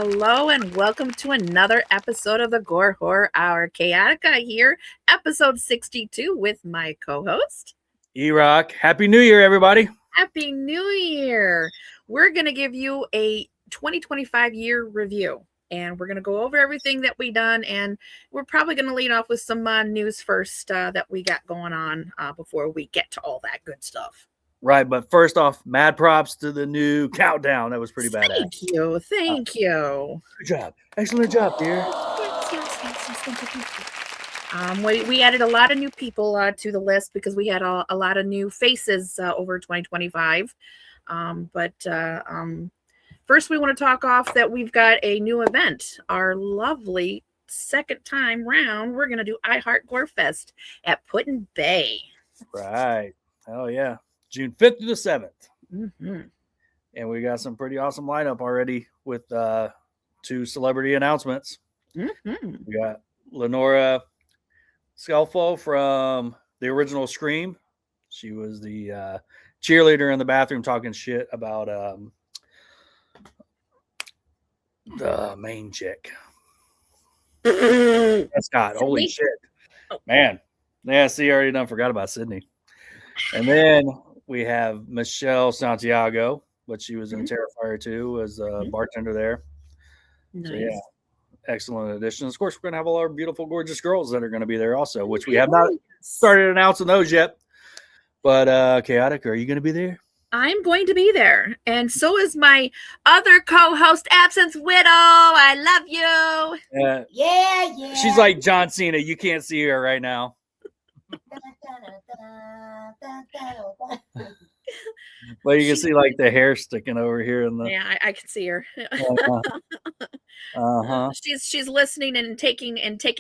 Hello and welcome to another episode of the Gore Horror Hour. Chaotica here, episode 62 with my co-host. E-Rock. Happy New Year, everybody. Happy New Year. We're going to give you a 2025 year review. And we're going to go over everything that we done. And we're probably going to lead off with some news first that we got going on before we get to all that good stuff. Right, but first off, mad props to the new countdown. That was pretty badass. Thank you. Good job. Excellent job, dear. Yes. We added a lot of new people to the list because we had a lot of new faces over 2025. First, we want to talk off that we've got a new event. Our lovely second time round, we're going to do iHeart Fest at Put-in-Bay. Right. Oh, yeah. June 5th to the 7th. Mm-hmm. And we got some pretty awesome lineup already with 2 celebrity announcements. Mm-hmm. We got Lenora Scelfo from the original Scream. She was the cheerleader in the bathroom talking shit about the main chick. That's not. Holy shit. Man. Yeah, see, I already done forgot about Sydney. And then we have Michelle Santiago, but she was in Terrifier 2 as a bartender there. Nice. So, yeah, excellent additions. Of course, we're going to have all our beautiful, gorgeous girls that are going to be there also, which we have not started announcing those yet. But, Chaotic, are you going to be there? I'm going to be there. And so is my other co-host, Absence Widow. I love you. Yeah. She's like John Cena. You can't see her right now. But you can see like the hair sticking over here in the. Yeah, I can see her. Uh-huh. She's listening and taking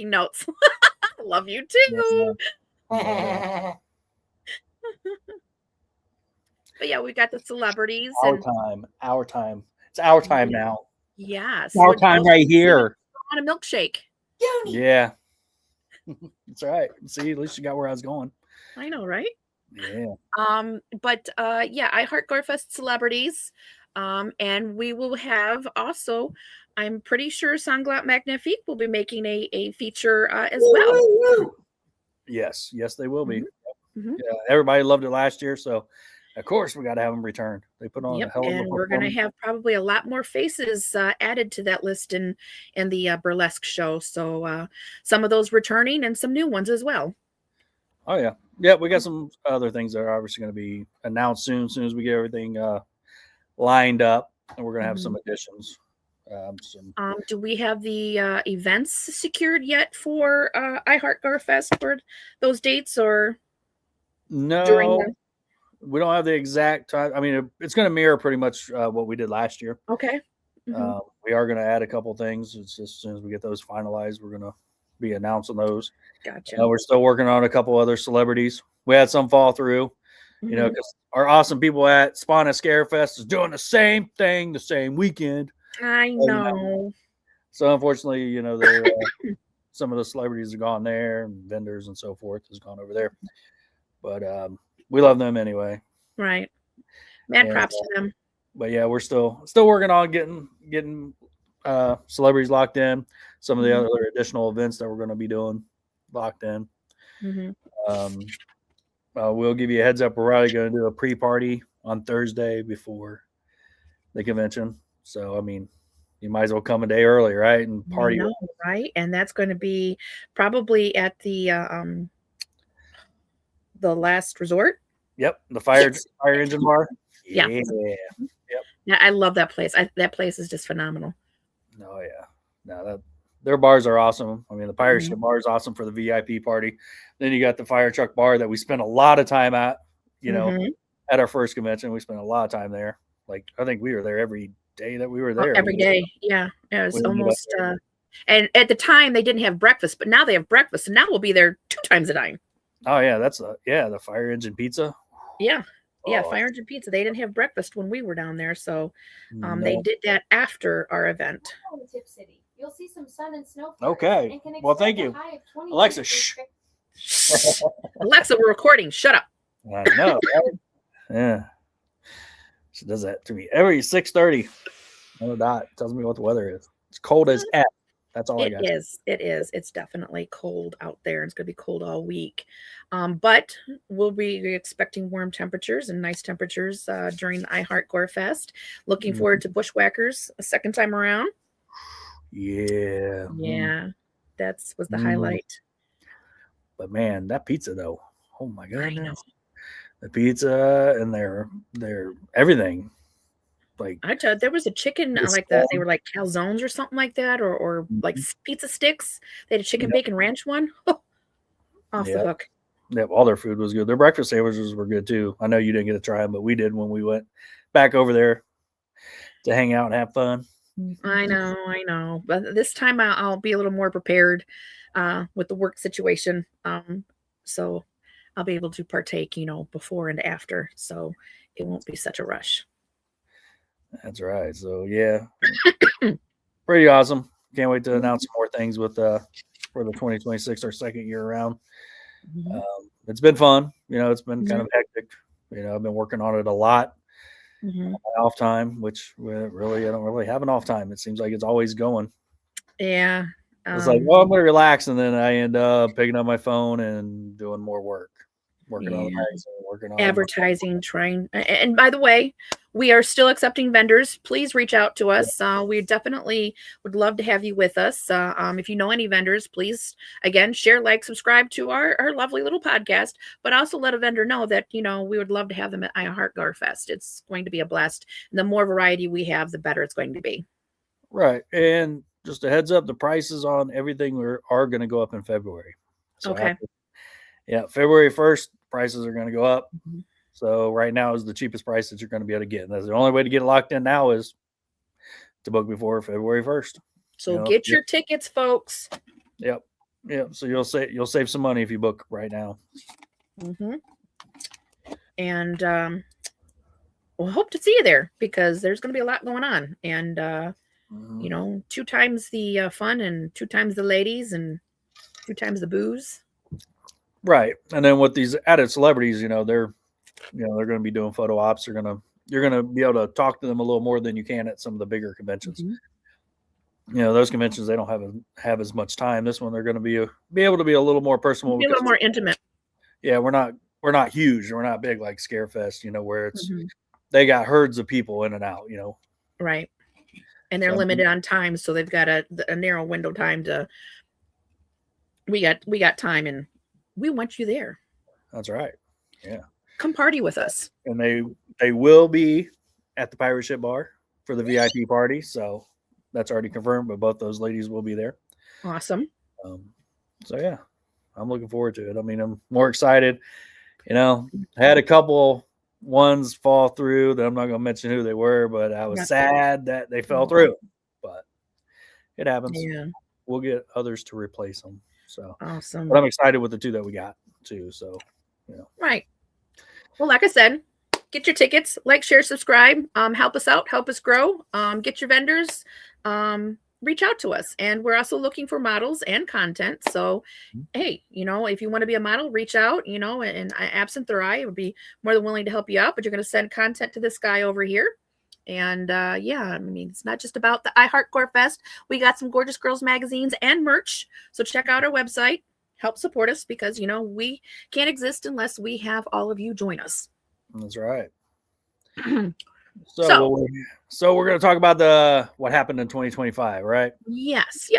notes. Love you too. Yes, But yeah, we got the celebrities. Our time. It's our time now. Yes. Our time right here. On a milkshake. Yeah. That's right. See, at least you got where I was going. I know, right? Yeah. iHeart Gorefest celebrities. And we will have also, I'm pretty sure Sanglat Magnifique will be making a feature as well. Yes, they will be. Mm-hmm. Yeah, everybody loved it last year, so of course we got to have them return. They put on a hell of a and we're going to have probably a lot more faces added to that list in the burlesque show. So some of those returning and some new ones as well. Oh yeah. Yeah, we got some other things that are obviously going to be announced soon as we get everything lined up, and we're going to have some additions. Do we have the events secured yet for iHeart Gorefest for those dates, or no? We don't have the exact time. I mean, it's going to mirror pretty much what we did last year. Okay. Mm-hmm. We are going to add a couple things. It's just as soon as we get those finalized, we're going to be announcing those. Gotcha. We're still working on a couple other celebrities. We had some fall through, because our awesome people at Spawn and Scarefest is doing the same thing the same weekend. I know. So unfortunately, some of the celebrities are gone there, and vendors and so forth has gone over there. But we love them anyway. Right. Mad props to them. But yeah, we're still working on getting celebrities locked in. Some of the other additional events that we're going to be doing locked in. We'll give you a heads up. We're probably going to do a pre-party on Thursday before the convention. So, I mean, you might as well come a day early, right? And party. Right. And that's going to be probably at the Last Resort. Yep. The fire engine bar. Yeah. Yep. Yeah, I love that place. That place is just phenomenal. Oh, yeah. No, their bars are awesome. I mean, the pirate ship bar is awesome for the VIP party. Then you got the fire truck bar that we spent a lot of time at, at our first convention. We spent a lot of time there. Like, I think we were there every day that we were there. Every day. Yeah. It was almost, and at the time they didn't have breakfast, but now they have breakfast, and now we'll be there 2 times a day. Oh, yeah. That's the fire engine pizza. Yeah. Yeah, fire engine pizza. They didn't have breakfast when we were down there, so they did that after our event. Tip City. You'll see some sun and snow. Okay. Well, thank you. Alexa, shh. Alexa, we're recording. Shut up. I know. Right? Yeah. She does that to me every 6:30. No dot. Tells me what the weather is. cold as F. That's all I It got. is. It is. It's definitely cold out there. It's going to be cold all week. But we'll be expecting warm temperatures and nice temperatures during the iHeart Gore Fest. Looking forward to Bushwhackers a second time around. Yeah. Yeah, that was the highlight. But man, that pizza though. Oh my I know. goodness. The pizza and their everything. Like I tell you, there was a chicken it's like that. They were like calzones or something like that, or like pizza sticks. They had a chicken bacon ranch one. Off the hook. Yeah, all their food was good. Their breakfast sandwiches were good too. I know you didn't get to try them, but we did when we went back over there to hang out and have fun. I know. But this time I'll be a little more prepared with the work situation. So I'll be able to partake, before and after. So it won't be such a rush. That's right. So yeah, pretty awesome. Can't wait to announce some more things with for the 2026, our second year around. It's been fun. It's been kind of hectic. I've been working on it a lot. On my off time, which really I don't really have an off time. It seems like it's always going. Yeah. It's like, well, I'm going to relax, and then I end up picking up my phone and doing more work, working on the magazine, working on advertising, trying. And by the way, we are still accepting vendors. Please reach out to us. We definitely would love to have you with us. If you know any vendors, please, again, share, like, subscribe to our lovely little podcast, but also let a vendor know that, we would love to have them at iHeart Gore Fest. It's going to be a blast. And the more variety we have, the better it's going to be. Right. And just a heads up, the prices on everything are going to go up in February. So okay. February 1st, prices are going to go up. So right now is the cheapest price that you're going to be able to get. And that's the only way to get it locked in now is to book before February 1st. So get your tickets, folks. Yep. So you'll save some money if you book right now. And we'll hope to see you there because there's going to be a lot going on. And 2 times the fun and 2 times the ladies and 2 times the booze. Right. And then with these added celebrities, they're going to be doing photo ops. You're going to be able to talk to them a little more than you can at some of the bigger conventions. Those conventions, they don't have as much time. This one, they're going to be able to be a little more personal, be a little more intimate. Yeah. We're not huge. We're not big like Scarefest, where it's, they got herds of people in and out, Right. And they're limited on time. So they've got a narrow window time we got time and we want you there. That's right. Yeah. Come party with us. And they will be at the Pirate Ship Bar for the VIP party. So that's already confirmed, but both those ladies will be there. Awesome. So yeah, I'm looking forward to it. I mean, I'm more excited. I had a couple ones fall through that I'm not going to mention who they were, but I was sad that they fell through. But it happens. Yeah. We'll get others to replace them. So awesome. But I'm excited with the 2 that we got too. So Right. Well, like I said, get your tickets, like, share, subscribe, help us out, help us grow, get your vendors, reach out to us. And we're also looking for models and content. So, hey, if you want to be a model, reach out, and absent their eye, I would be more than willing to help you out, but you're going to send content to this guy over here. And it's not just about the iHeart Gore Fest. We got some gorgeous girls magazines and merch. So check out our website. Help support us because, we can't exist unless we have all of you join us. That's right. So we're going to talk about what happened in 2025, right? Yes.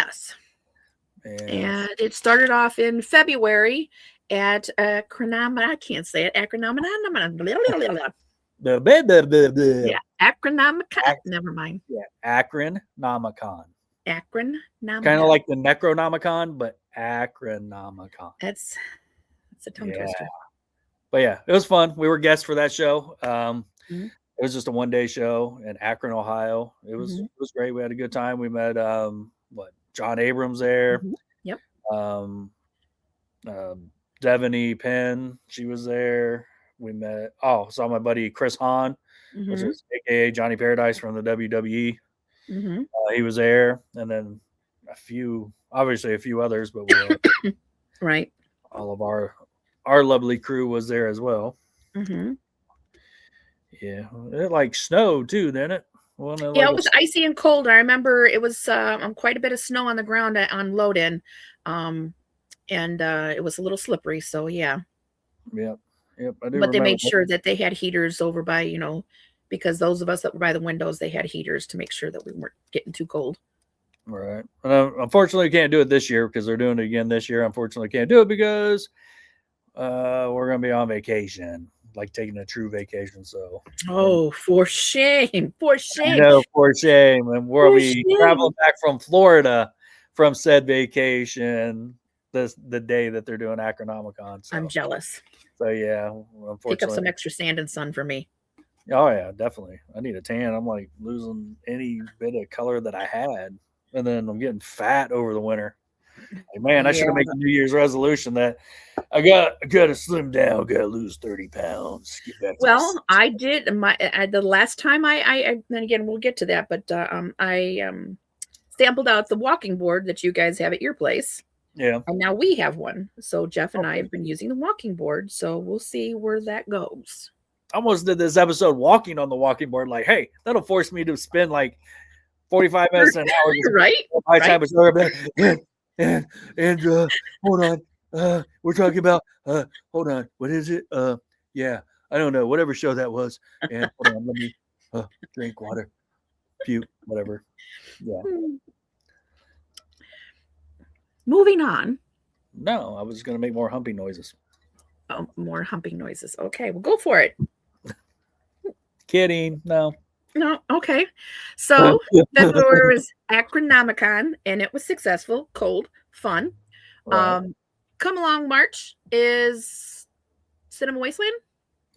And it started off in February at Acronomicon. I can't say it. Acronomicon. Yeah, Acronomicon. Never mind. Yeah, Acronomicon. Acronomicon. Kind of like the Necronomicon, but Acronomicon. That's a tongue twister. But yeah, it was fun. We were guests for that show. It was just a 1-day show in Akron, Ohio. It was great. We had a good time. We met John Abrams there. Yep. Devaney Penn, she was there. We met saw my buddy Chris Hahn, which is aka Johnny Paradise from the WWE. He was there, and then a few others, but we right. All of our lovely crew was there as well. Yeah, it snowed too, didn't it? Wasn't it Yeah, like it was icy and cold. I remember it was quite a bit of snow on the ground on load-in, and it was a little slippery. So yeah, Yep. Yep. I do but they remember made that. sure that they had heaters over by, because those of us that were by the windows, they had heaters to make sure that we weren't getting too cold. Right. Unfortunately, can't do it this year because they're doing it again this year. Unfortunately, can't do it because we're going to be on vacation, like taking a true vacation. So, Oh, for shame. For shame. no, for shame. And we'll For be traveling back from Florida from said vacation the day that they're doing Acronomicon. So. I'm jealous. So, yeah, unfortunately. Pick up some extra sand and sun for me. Oh, yeah, definitely. I need a tan. I'm like losing any bit of color that I had. And then I'm getting fat over the winter. Like, man, I should have made a New Year's resolution that I got to slim down, got to lose 30 pounds. Well, I did the last time I then again we'll get to that, but I sampled out the walking board that you guys have at your place. Yeah. And now we have one. So Jeff and I have been using the walking board. So we'll see where that goes. I almost did this episode walking on the walking board. Like, hey, that'll force me to spend like 45 minutes an hour. Right. My time is over. And hold on. We're talking about hold on. What is it? Yeah, I don't know. Whatever show that was. And hold on, let me drink water. Puke, whatever. Yeah. Moving on. No, I was gonna make more humping noises. Oh, more humping noises. Okay, well go for it. Kidding. No. No, okay. So February was Acronomicon, and it was successful, cold, fun. Right. Come along March is Cinema Wasteland.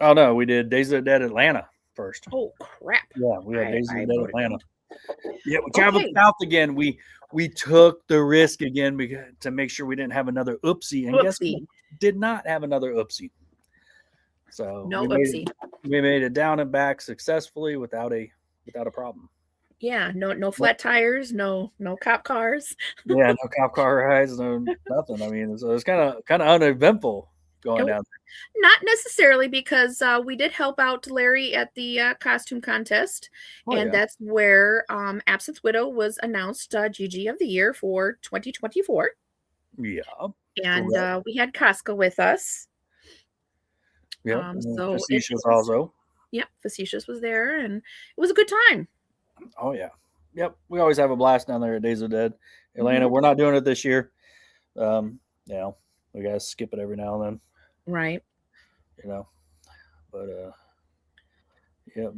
Oh no, we did Days of the Dead Atlanta first. Oh crap! Yeah, we had Days of the Dead Atlanta. Yeah, we traveled south again. We took the risk again to make sure we didn't have another oopsie, and guess what? Did not have another oopsie. So no oopsie. We made it down and back successfully without a problem. Yeah, no flat tires, no cop cars. Yeah, no cop car rides, no nothing. I mean, it was kind of uneventful going down there. Not necessarily, because we did help out Larry at the costume contest, and that's where Absinthe Widow was announced GG of the year for 2024. Yeah, and we had Casca with us. Yeah, so Facetious also. Yep, Facetious was there, and it was a good time. Oh yeah, yep. We always have a blast down there at Days of the Dead Atlanta. We're not doing it this year. You know, we gotta skip it every now and then. Right. You know, but yep.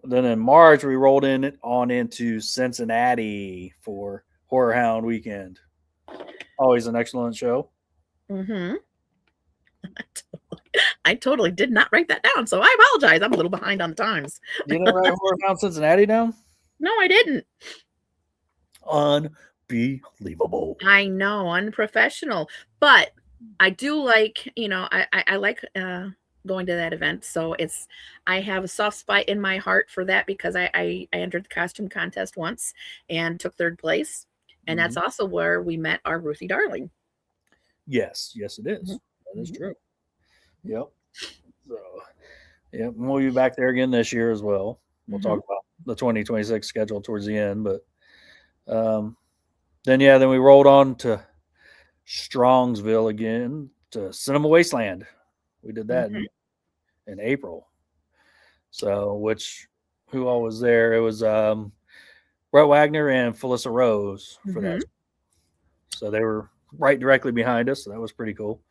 Then in March we rolled into Cincinnati for Horror Hound Weekend. Always an excellent show. Mm-hmm. I totally did not write that down, so I apologize. I'm a little behind on the times. You didn't write Horror Hound Cincinnati down? No, I didn't. Unbelievable. I know, unprofessional, but I do like, I like going to that event. So I have a soft spot in my heart for that, because I entered the costume contest once and took third place. And that's also where we met our Ruthie darling. Yes, it is. That is true. Yep. So, yeah, we'll be back there again this year as well. We'll talk about the 2026 schedule towards the end, but then we rolled on to Strongsville again, to Cinema Wasteland. We did that in April. So, who all was there? It was Brett Wagner and Felissa Rose for that. So they were right directly behind us. So that was pretty cool.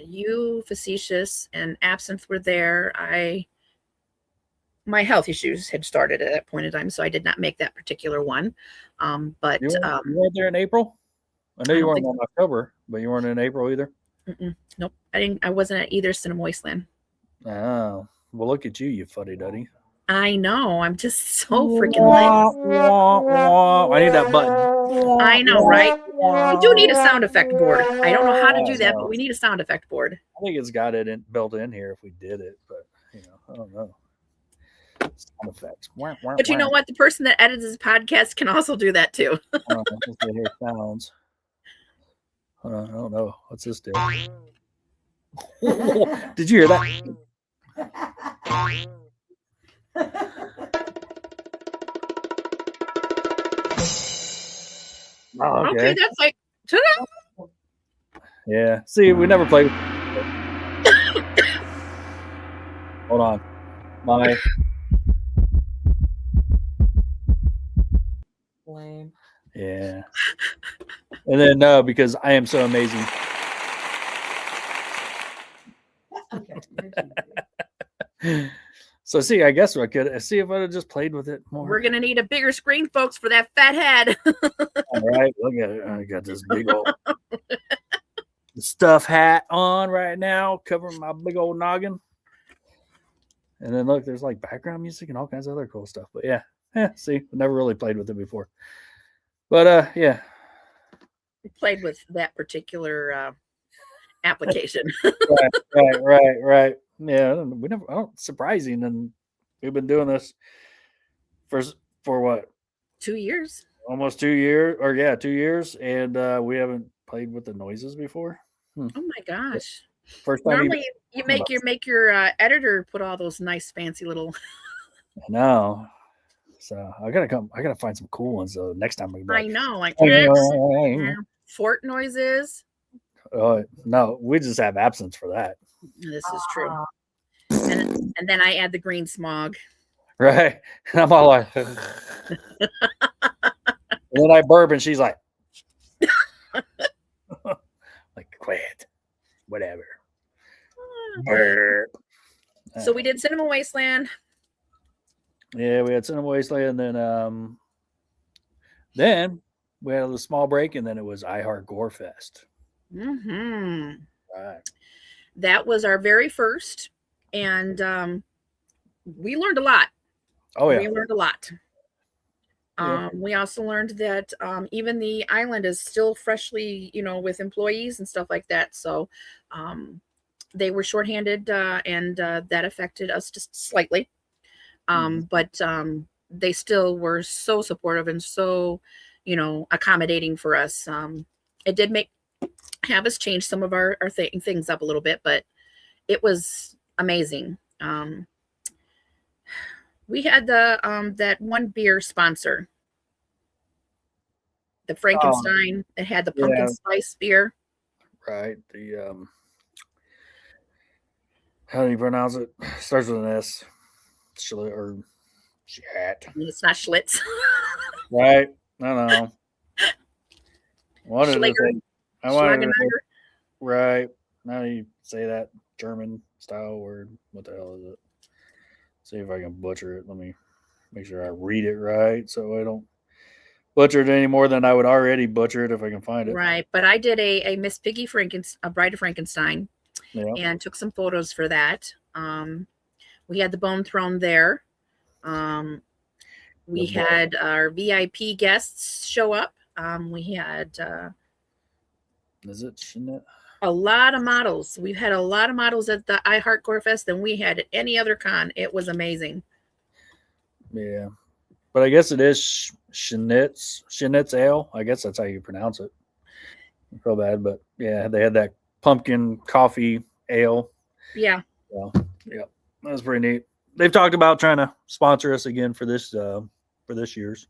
You, Facetious, and Absinthe were there. My health issues had started at that point in time, so I did not make that particular one. But you weren't there in April? I know you weren't in October, but you weren't in April either. Nope, I wasn't at either Cinema Wasteland. Oh, well, look at you, you fuddy duddy. I know. I'm just so freaking late. I need that button. I know, right? We do need a sound effect board. I don't know how to do that, but we need a sound effect board. I think it's got it built in here if we did it, but I don't know. Sound effects. But you know what? The person that edits this podcast can also do that too. Hear sounds. I don't know. What's this do? Did you hear that? Oh, Okay, that's like ta-da! Yeah. See, we never played. Hold on. My Lame. yeah. And then no, because I am so amazing. Okay. So see, I guess I could see if I'd have just played with it more. We're gonna need a bigger screen, folks, for that fat head. All right, look at it. I got this big old stuff hat on right now, covering my big old noggin. And then look, there's like background music and all kinds of other cool stuff. But yeah, see, I never really played with it before. But yeah. We played with that particular application. Right. Yeah, we never. Oh, surprising, and we've been doing this for what? 2 years. Almost 2 years, or yeah, 2 years, and we haven't played with the noises before. Oh my gosh! First time. Normally, you make your editor put all those nice fancy little. I know. So I gotta find some cool ones. So next time we. I know, like Like, fort noises. No, we just have absence for that. This is true. And then I add the green smog. Right. And I'm all like, and then I burp and she's like, quit. Whatever. Burp. So we did Cinema Wasteland. Yeah, we had Cinema Wasteland, and then we had a small break, and then it was I Heart Gore Fest. Mm-hmm. Right. That was our very first, and we learned a lot. Oh yeah, we learned a lot. Yeah. We also learned that even the island is still freshly, with employees and stuff like that. So they were shorthanded, and that affected us just slightly. But they still were so supportive and so, accommodating for us. It did have us change some of our things up a little bit, but it was amazing. We had that one beer sponsor, the Frankenstein. It had the pumpkin spice beer. Right. The how do you pronounce it? Starts with an S. Or chat. It's not Schlitz. Right. I don't know. I wanted to say, right. Now you say that German style word. What the hell is it? See if I can butcher it. Let me make sure I read it right so I don't butcher it any more than I would already butcher it if I can find it. Right. But I did a Miss Piggy a Bride of Frankenstein, and took some photos for that. We had the Bone Throne there. We had our VIP guests show up. We had is it Jeanette? A lot of models. We've had a lot of models at the I Heart Gore Fest than we had at any other con. It was amazing. Yeah. But I guess it is Jeanette's Ale. I guess that's how you pronounce it. I feel bad, but yeah, they had that pumpkin coffee ale. Yeah. So, yeah, that was pretty neat. They've talked about trying to sponsor us again for this year's.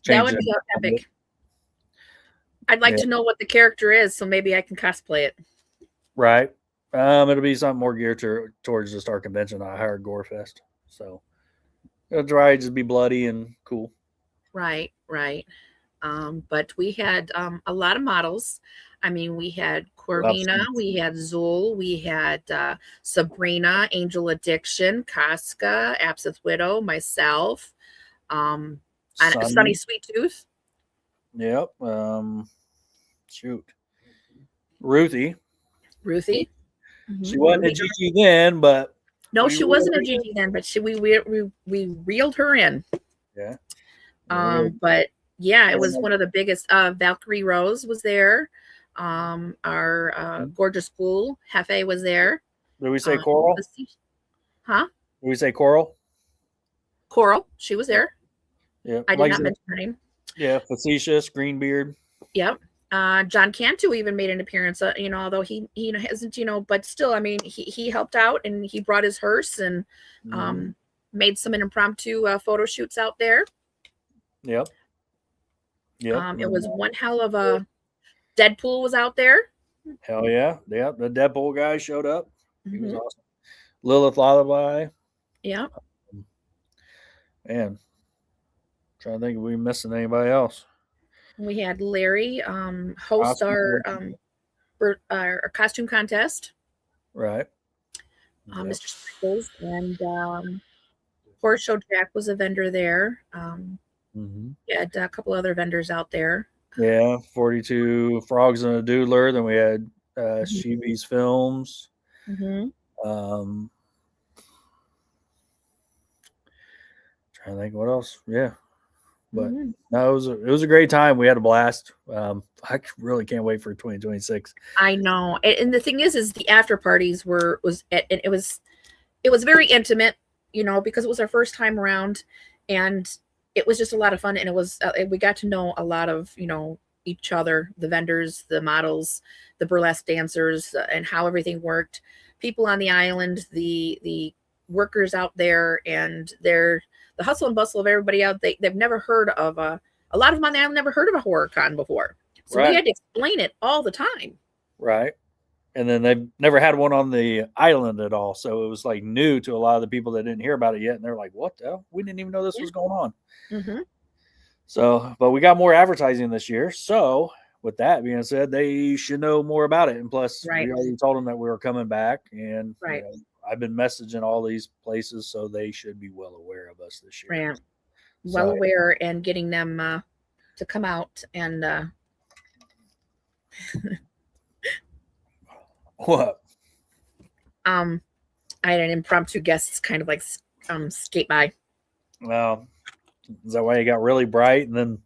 That would be epic. I'd like to know what the character is, so maybe I can cosplay it. Right. It'll be something more geared towards just our convention, I Heart Gore Fest. So it'll try just be bloody and cool. Right. But we had a lot of models. I mean, we had Corvina, we had Zool, we had Sabrina, Angel Addiction, Casca, Absinthe Widow, myself, Sunny Sweet Tooth. Yep. Shoot. Ruthie. Mm-hmm. She wasn't a GG then, but no, she wasn't a GG then, but we reeled her in. Yeah. But yeah, it was one of the biggest. Valkyrie Rose was there. Our gorgeous pool Hefe was there. Did we say Coral? Huh? Did we say Coral? Coral, she was there. Yeah, I did not mention her name. Yeah, Facetious, Greenbeard. Yep. John Cantu even made an appearance, although he hasn't, but still, I mean, he helped out and he brought his hearse and made some impromptu photo shoots out there. Yep. Yep. It was one hell of a Deadpool was out there. Hell yeah. Yeah. The Deadpool guy showed up. He was Mhm. awesome. Lilith Lullaby. Yeah. Man, trying to think if we missing anybody else. We had Larry host our our costume contest. Right. Yep. Mr. Sprinkles and Horse Show Jack was a vendor there. Mm-hmm. We had a couple other vendors out there. Yeah, 42 Frogs and a Doodler. Then we had Sheevy's Films. Mm-hmm. Trying to think what else. Yeah, but Mm-hmm. no, it was a great time. We had a blast. I really can't wait for 2026. I know, and the thing is the after parties and it was very intimate, you know, because it was our first time around, and it was just a lot of fun, and it was we got to know a lot of, you know, each other, the vendors, the models, the burlesque dancers, and how everything worked, people on the island, the workers out there, and the hustle and bustle of everybody out. They've never heard of a lot of them on the island never heard of a horror con before, so Right. we had to explain it all the time. Right. And then they've never had one on the island at all. So it was like new to a lot of the people that didn't hear about it yet. And they're like, what the hell? We didn't even know this was going on. Mm-hmm. So, but we got more advertising this year. So with that being said, they should know more about it. And plus, Right. we already told them that we were coming back. And Right. you know, I've been messaging all these places, so they should be well aware of us this year. Right. Well aware, and getting them to come out and What? I had an impromptu guest kind of like skate by. Well, is that why you got really bright and then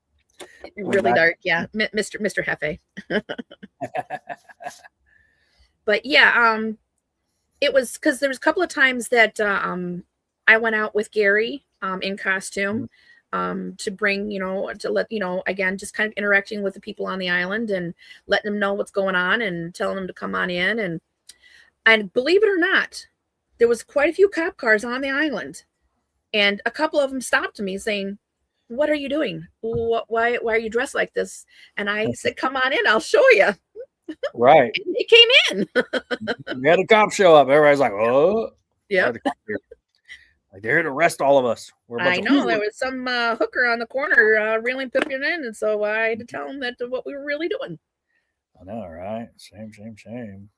Really dark? Yeah, Mr. Hefe. But yeah, it was because there was a couple of times that I went out with Gary in costume to bring, you know, to let, you know, again, just kind of interacting with the people on the island and letting them know what's going on and telling them to come on in. And believe it or not, there was quite a few cop cars on the island, and a couple of them stopped me saying, "What are you doing? Why are you dressed like this?" And I said, "Come on in, I'll show you." Right. And they came in. We had a cop show up. Everybody's like, "Oh, Yeah. Like they're here to arrest all of us." I know there was some hooker on the corner reeling people in, and so I had to tell them that what we were really doing. I know, right? Shame.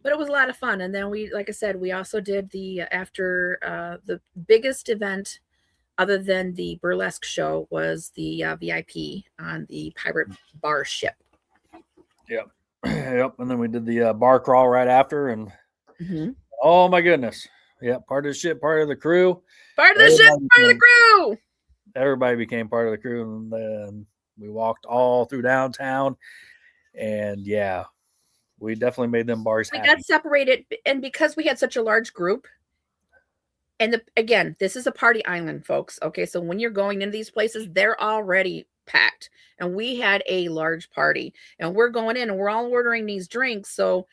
But it was a lot of fun. And then we, like I said, we also did the after the biggest event other than the burlesque show was the VIP on the pirate bar ship. Yep. And then we did the bar crawl right after, and oh my goodness. Yeah, part of the ship, part of the crew. Part of the ship, part of the crew. Everybody became part of the crew, and then we walked all through downtown, and yeah, we definitely made them bars happy. We got separated, and because we had such a large group, and again, this is a party island, folks. Okay, so when you're going into these places, they're already packed, and we had a large party, and we're going in, and we're all ordering these drinks, so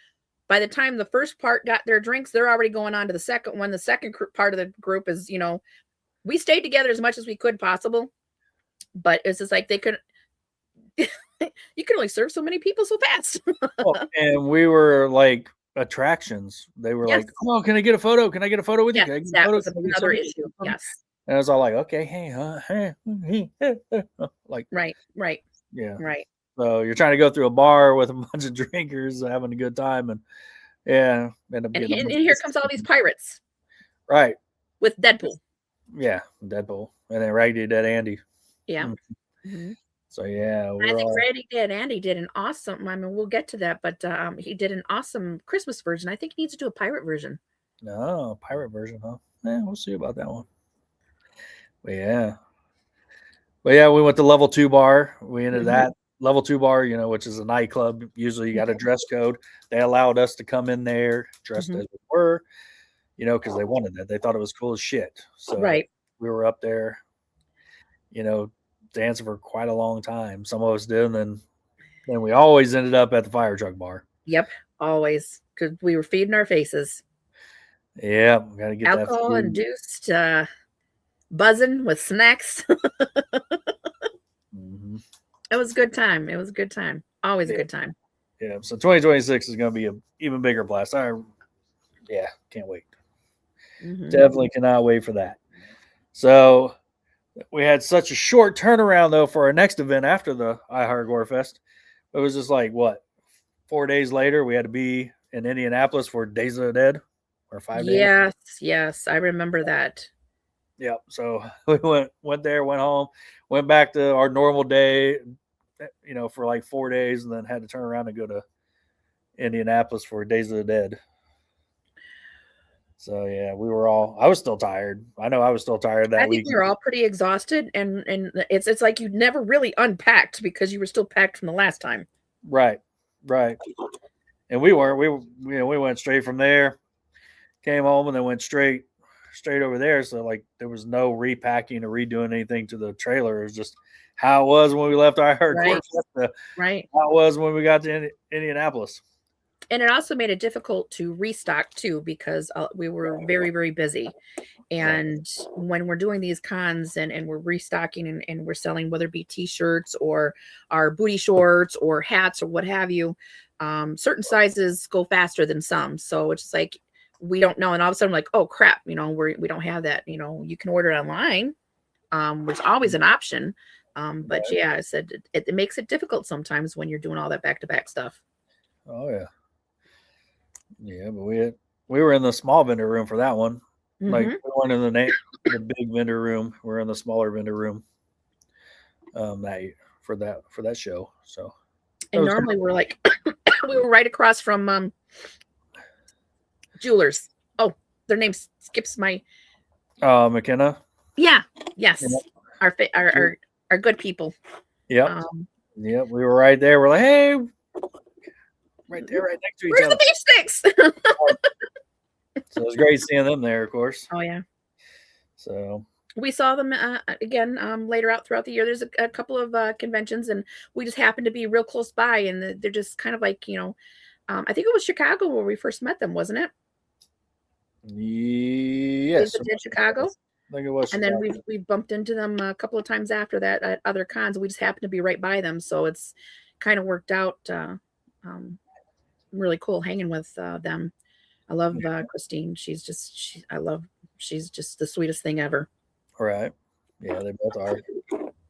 by the time the first part got their drinks, they're already going on to the second one. The second part of the group is, you know, we stayed together as much as we could possible, but it's just like they couldn't, you can only serve so many people so fast. And we were like attractions. They were like, "Oh, can I get a photo? Can I get a photo with you?" Yes, that was another issue. Yes. And I was all like, "Okay, hey, like, right. Yeah. Right. So you're trying to go through a bar with a bunch of drinkers having a good time, and yeah, and here comes all these pirates, right? With Deadpool. Yeah, Deadpool, and then Raggedy Dead Andy. Yeah. So yeah, I think Raggedy Dead Andy did an awesome. I mean, we'll get to that, but he did an awesome Christmas version. I think he needs to do a pirate version. No, pirate version, huh? Yeah, we'll see about that one. But yeah, we went to Level 2 bar. We ended that. Level 2 bar, you know, which is a nightclub. Usually you got a dress code. They allowed us to come in there dressed as we were, you know, because they wanted that. They thought it was cool as shit. So we were up there, you know, dancing for quite a long time. Some of us did, and then we always ended up at the fire truck bar. Yep, always, because we were feeding our faces. Yeah, we got to get alcohol that induced buzzing with snacks. It was a good time. It was a good time. Always a Yeah. good time. Yeah. So 2026 is going to be an even bigger blast. Yeah, can't wait. Mhm. Definitely cannot wait for that. So we had such a short turnaround though for our next event after the iHeart Gore Fest. It was just like what 4 days later we had to be in Indianapolis for Days of the Dead or 5 days. Yes, yes, I remember that. Yep. So we went there, went home, went back to our normal day, for like 4 days, and then had to turn around and go to Indianapolis for Days of the Dead. So yeah, I was still tired. I know I was still tired that I think week. we were all pretty exhausted, and it's like you never really unpacked because you were still packed from the last time. Right. And we weren't. We went straight from there, came home, and then went straight over there. So like there was no repacking or redoing anything to the trailer. It was just how it was when we left our Right. Corvette, Right. how it was when we got to Indianapolis. And it also made it difficult to restock too because we were very, very busy. And when we're doing these cons and we're restocking and we're selling, whether it be t-shirts or our booty shorts or hats or what have you, certain sizes go faster than some. So it's just like, we don't know. And all of a sudden, like, oh crap, we don't have that. You can order it online, which is always an option. But yeah, I said it makes it difficult sometimes when you're doing all that back-to-back stuff. Oh yeah. Yeah, but we were in the small vendor room for that one. Like we weren't in the big vendor room. We're in the smaller vendor room. For that show. So and normally we're like we were right across from Jewelers. Oh, their name skips my McKenna. Yeah. Yes. Yep. Our good people. Yep. Yep. We were right there. We're like, hey, right there, right next to each Where's other. the beef sticks? So it was great seeing them there, of course. Oh yeah. So we saw them again later out throughout the year. There's a couple of conventions, and we just happened to be real close by, and they're just kind of like I think it was Chicago where we first met them, wasn't it? Yes. In Chicago. I think it was. And then we've bumped into them a couple of times after that at other cons. We just happened to be right by them, so it's kind of worked out really cool hanging with them. I love Christine. She's just the sweetest thing ever. Right. Yeah, they both are.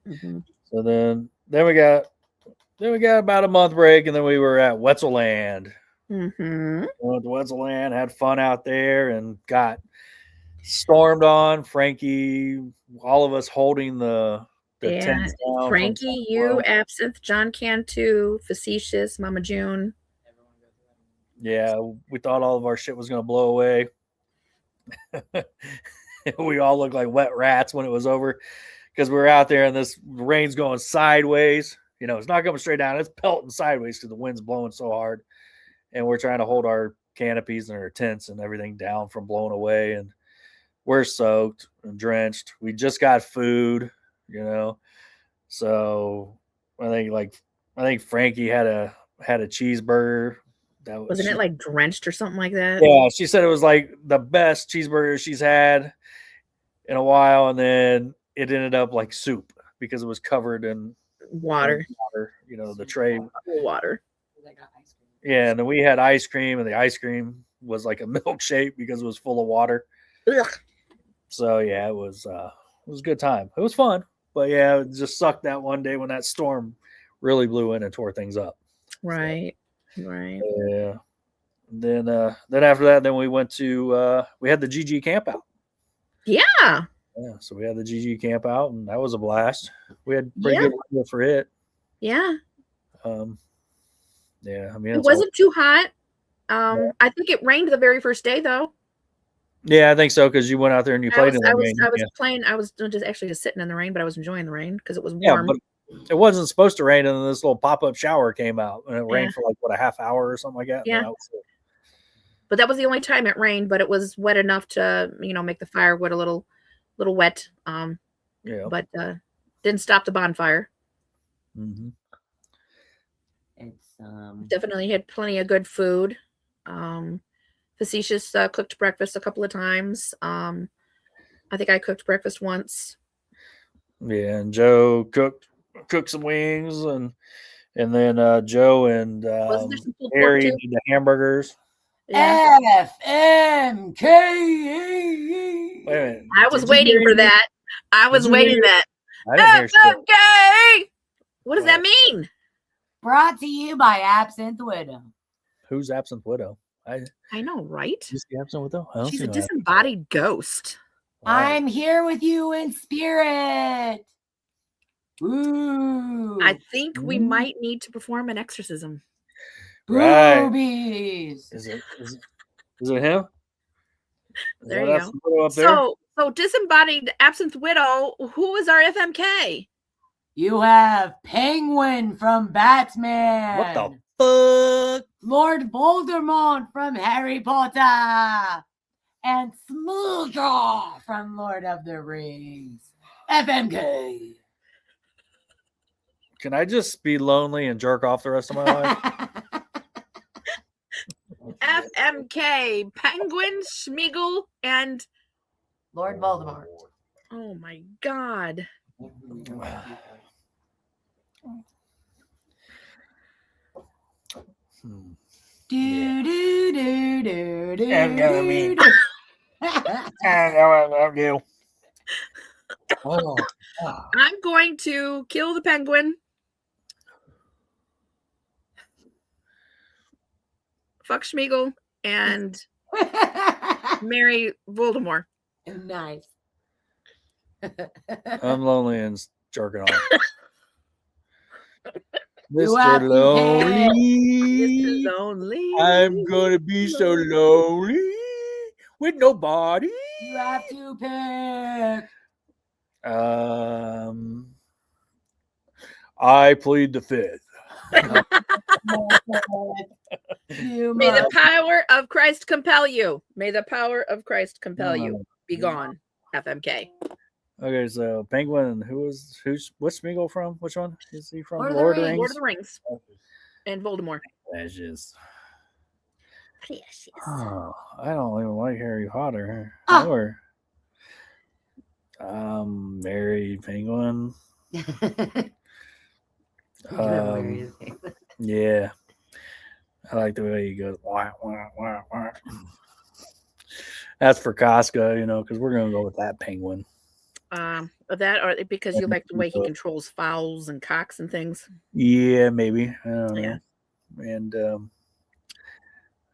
Mm-hmm. So then we got about a month break, and then we were at Wetzelland. Mm-hmm. Went to Wetzelland, had fun out there, and got stormed on. Frankie, all of us holding the tents down. Frankie, you, Absinthe, John Cantu, Facetious, Mama June. Yeah, we thought all of our shit was going to blow away. We all looked like wet rats when it was over because we were out there and this rain's going sideways. It's not coming straight down. It's pelting sideways because the wind's blowing so hard. And we're trying to hold our canopies and our tents and everything down from blowing away. And we're soaked and drenched. We just got food, So I think Frankie had a cheeseburger. Wasn't it like drenched or something like that? Yeah, she said it was like the best cheeseburger she's had in a while, and then it ended up like soup because it was covered in water. The tray water. Yeah, and then we had ice cream, and the ice cream was like a milkshake because it was full of water. Ugh. So yeah, it was a good time. It was fun, but yeah, it just sucked that one day when that storm really blew in and tore things up. Right. Right. Yeah. Then after that, then we went to we had the GG camp out. Yeah. Yeah. So we had the GG camp out, and that was a blast. We had pretty good weather for it. Yeah. Yeah. I mean, it wasn't too hot. I think it rained the very first day though. Yeah, I think so because you went out there and you played in the rain. I was playing. I was just sitting in the rain, but I was enjoying the rain because it was warm. Yeah, but it wasn't supposed to rain, and then this little pop-up shower came out, and it rained for like a half hour or something like that. Yeah. But that was the only time it rained, but it was wet enough to make the firewood a little wet. Yeah. But didn't stop the bonfire. Mm-hmm. It's definitely had plenty of good food. Facetious cooked breakfast a couple of times. I think I cooked breakfast once. Yeah, and Joe cooked cook some wings, and then Joe and Wasn't there some pulled pork Harry too? did the hamburgers. Yeah. FMK. Wait a minute. I was Did you waiting hear for anything? that. I was Did you waiting hear- that. I didn't hear shit. FMK! What does that mean? Brought to you by Absinthe Widow. Who's Absent Widow? I know, right? Who's the Absent Widow? I don't She's see a no disembodied ghost. I'm here with you in spirit. Ooh. I think we might need to perform an exorcism. Right. Boobies. Is it him? Is There that you Absent Widow go. up there? So disembodied absinthe widow. Who is our FMK? You have Penguin from Batman. What the fuck? Lord Voldemort from Harry Potter. And Smoother from Lord of the Rings. FMK. Can I just be lonely and jerk off the rest of my life? FMK. Penguin, Schmeagle, and Lord Voldemort. oh my god. Do do do do do. I'm gonna mean. do. You. Oh. I'm going to kill the penguin. Fuck Schmeagle and marry Voldemort. Nice. I'm lonely and jerking off. You have Mr. to Lonely. Mr. Lonely. I'm gonna be so lonely with nobody. You have to pick. I plead the fifth. You May the must. power of Christ compel you. May the power of Christ compel you. Be gone, FMK. Okay, so Penguin, who's what's Smeagol from? Which one is he from? Lord of the Lord of the Rings. Lord Rings. of the Rings. And Voldemort. Precious. Precious. Oh, I don't even like Harry Potter. Ah. Or Mary Penguin. Yeah. I like the way he goes. Wah, wah, wah, wah. That's for Casca, because we're gonna go with that penguin. That or because you like the way he controls fowls and cocks and things. Yeah, maybe. I don't Yeah. know. And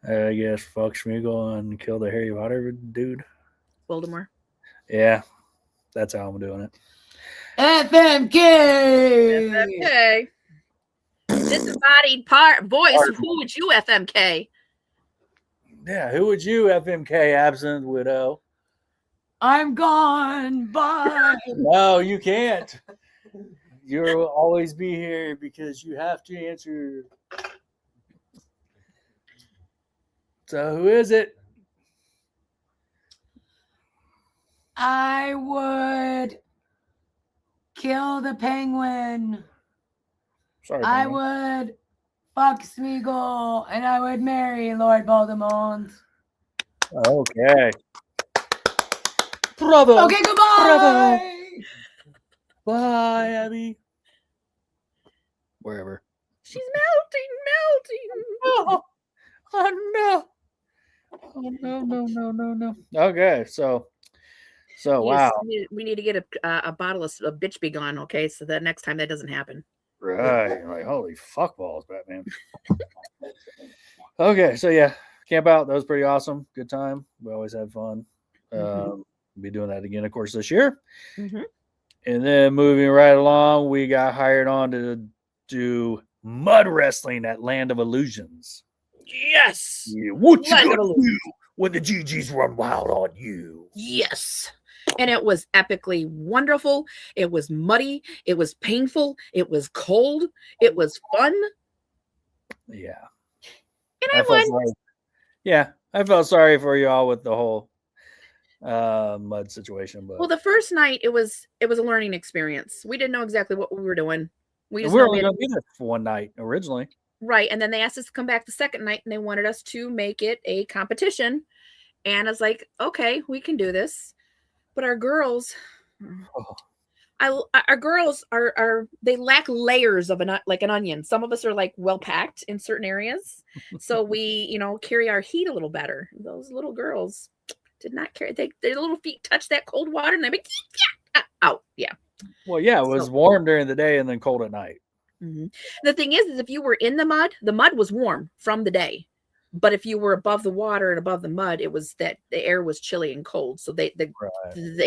I guess fuck Schmeagle and kill the Harry Potter dude. Voldemort. Yeah, that's how I'm doing it. FMK. FMK. Disembodied voice. Who would you FMK? Yeah, who would you FMK Absent Widow? I'm gone. Bye. No, you can't. You'll always be here because you have to answer. So who is it? I would kill the penguin. Sorry, I Penguin. would fuck Smeagol, and I would marry Lord Voldemort. Okay. Bravo. Okay, goodbye. Bye, Abby. Wherever. She's melting. Oh no. Oh no. Okay, so wow. We need to get a bottle of bitch be gone, okay? So that next time that doesn't happen. Right. Like, holy fuck balls, Batman. Okay, so yeah, camp out. That was pretty awesome. Good time. We always had fun. Be doing that again, of course, this year. Mm-hmm. And then moving right along, we got hired on to do mud wrestling at Land of Illusions. Yes. Yeah, what you Land of gonna do when the GGs run wild on you? Yes. And it was epically wonderful. It was muddy. It was painful. It was cold. It was fun. Yeah. And I won. Sorry. Yeah, I felt sorry for y'all with the whole mud situation. But Well, the first night it was a learning experience. We didn't know exactly what we were doing. We we were only going to be there for one night originally. Right. And then they asked us to come back the second night and they wanted us to make it a competition. And I was like, okay, we can do this. But our girls, our girls are they lack layers of like an onion. Some of us are like well packed in certain areas, so we carry our heat a little better. Those little girls did not carry. Their little feet touch that cold water and they make out. Yeah. Well, yeah, it was warm during the day and then cold at night. Mm-hmm. The thing is if you were in the mud was warm from the day. But if you were above the water and above the mud, it was that the air was chilly and cold. So they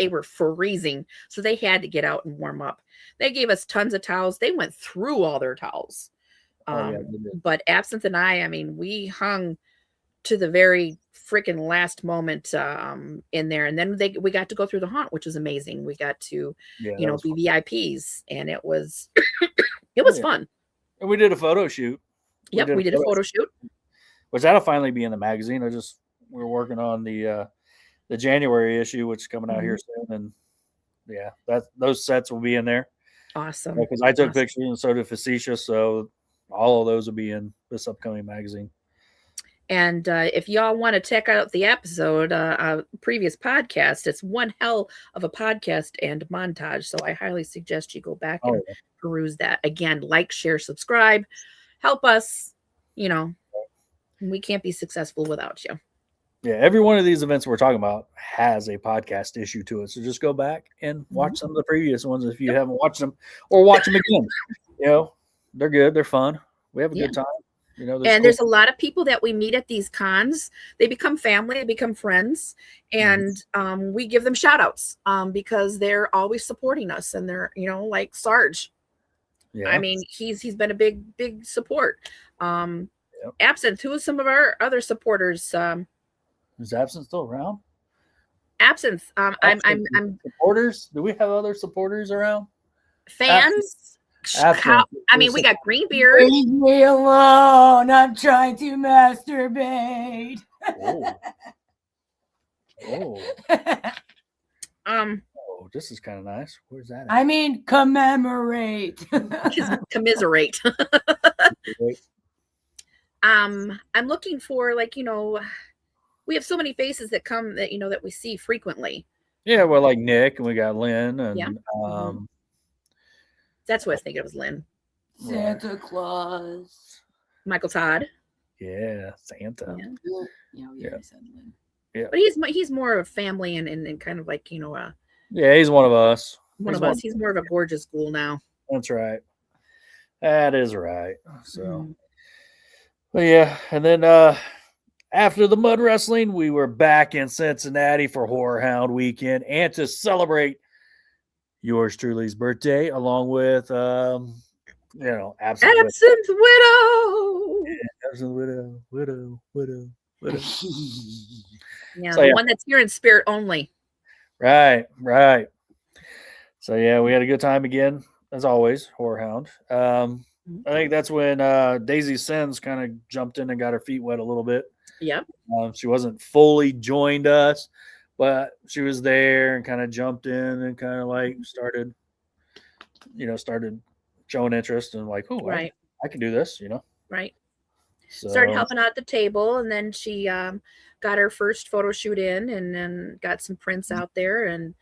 were freezing. So they had to get out and warm up. They gave us tons of towels. They went through all their towels. But Absinthe and I mean, we hung to the very freaking last moment in there. And then we got to go through the haunt, which was amazing. We got to, be VIPs, and it was it was fun. And we did a photo shoot. We did a photo shoot. Which that'll finally be in the magazine. We're working on the January issue, which is coming out here soon, and those sets will be in there. Awesome. Because I took pictures and so did Facetious, so all of those will be in this upcoming magazine. And if y'all want to check out the episode, previous podcast, it's one hell of a podcast and montage. So I highly suggest you go back and peruse that. Again, like, share, subscribe, help us. We can't be successful without you. Yeah, every one of these events we're talking about has a podcast issue to it. So just go back and watch some of the previous ones if you haven't watched them, or watch them again. They're good. They're fun. We have a good time. There's a lot of people that we meet at these cons. They become family, they become friends, and we give them shout outs because they're always supporting us, and they're, like Sarge. Yeah. I mean, he's been a big support. Absinthe, who is some of our other supporters? Is Absinthe still around? Absinthe. I'm supporters. Do we have other supporters around? Fans. We got Greenbeard. Leave me alone. I'm trying to masturbate. This is kind of nice. Where's that at? I mean, commemorate. Commiserate. I'm looking for we have so many faces that come that that we see frequently. Yeah, well, like Nick, and we got Lynn, and that's what I was thinking. It was Lynn. Santa Claus. Michael Todd. Yeah, Santa. Yeah. Said Lynn. Yeah. But he's more of a family and kind of like yeah, he's one of us. He's more of a gorgeous ghoul now. That's right. That is right. So. But yeah, and then after the mud wrestling, we were back in Cincinnati for Horror Hound weekend and to celebrate yours truly's birthday, along with Absinthe Widow. Yeah, Absinthe Widow. Yeah, so, the one that's here in spirit only. Right. So yeah, we had a good time again, as always. Horror Hound. I think that's when Daisy Sins kind of jumped in and got her feet wet a little bit. Yeah. She wasn't fully joined us, but she was there and kind of jumped in and kind of like started showing interest and like, I can do this, Right. So, started helping out at the table, and then she got her first photo shoot in, and then got some prints out there, and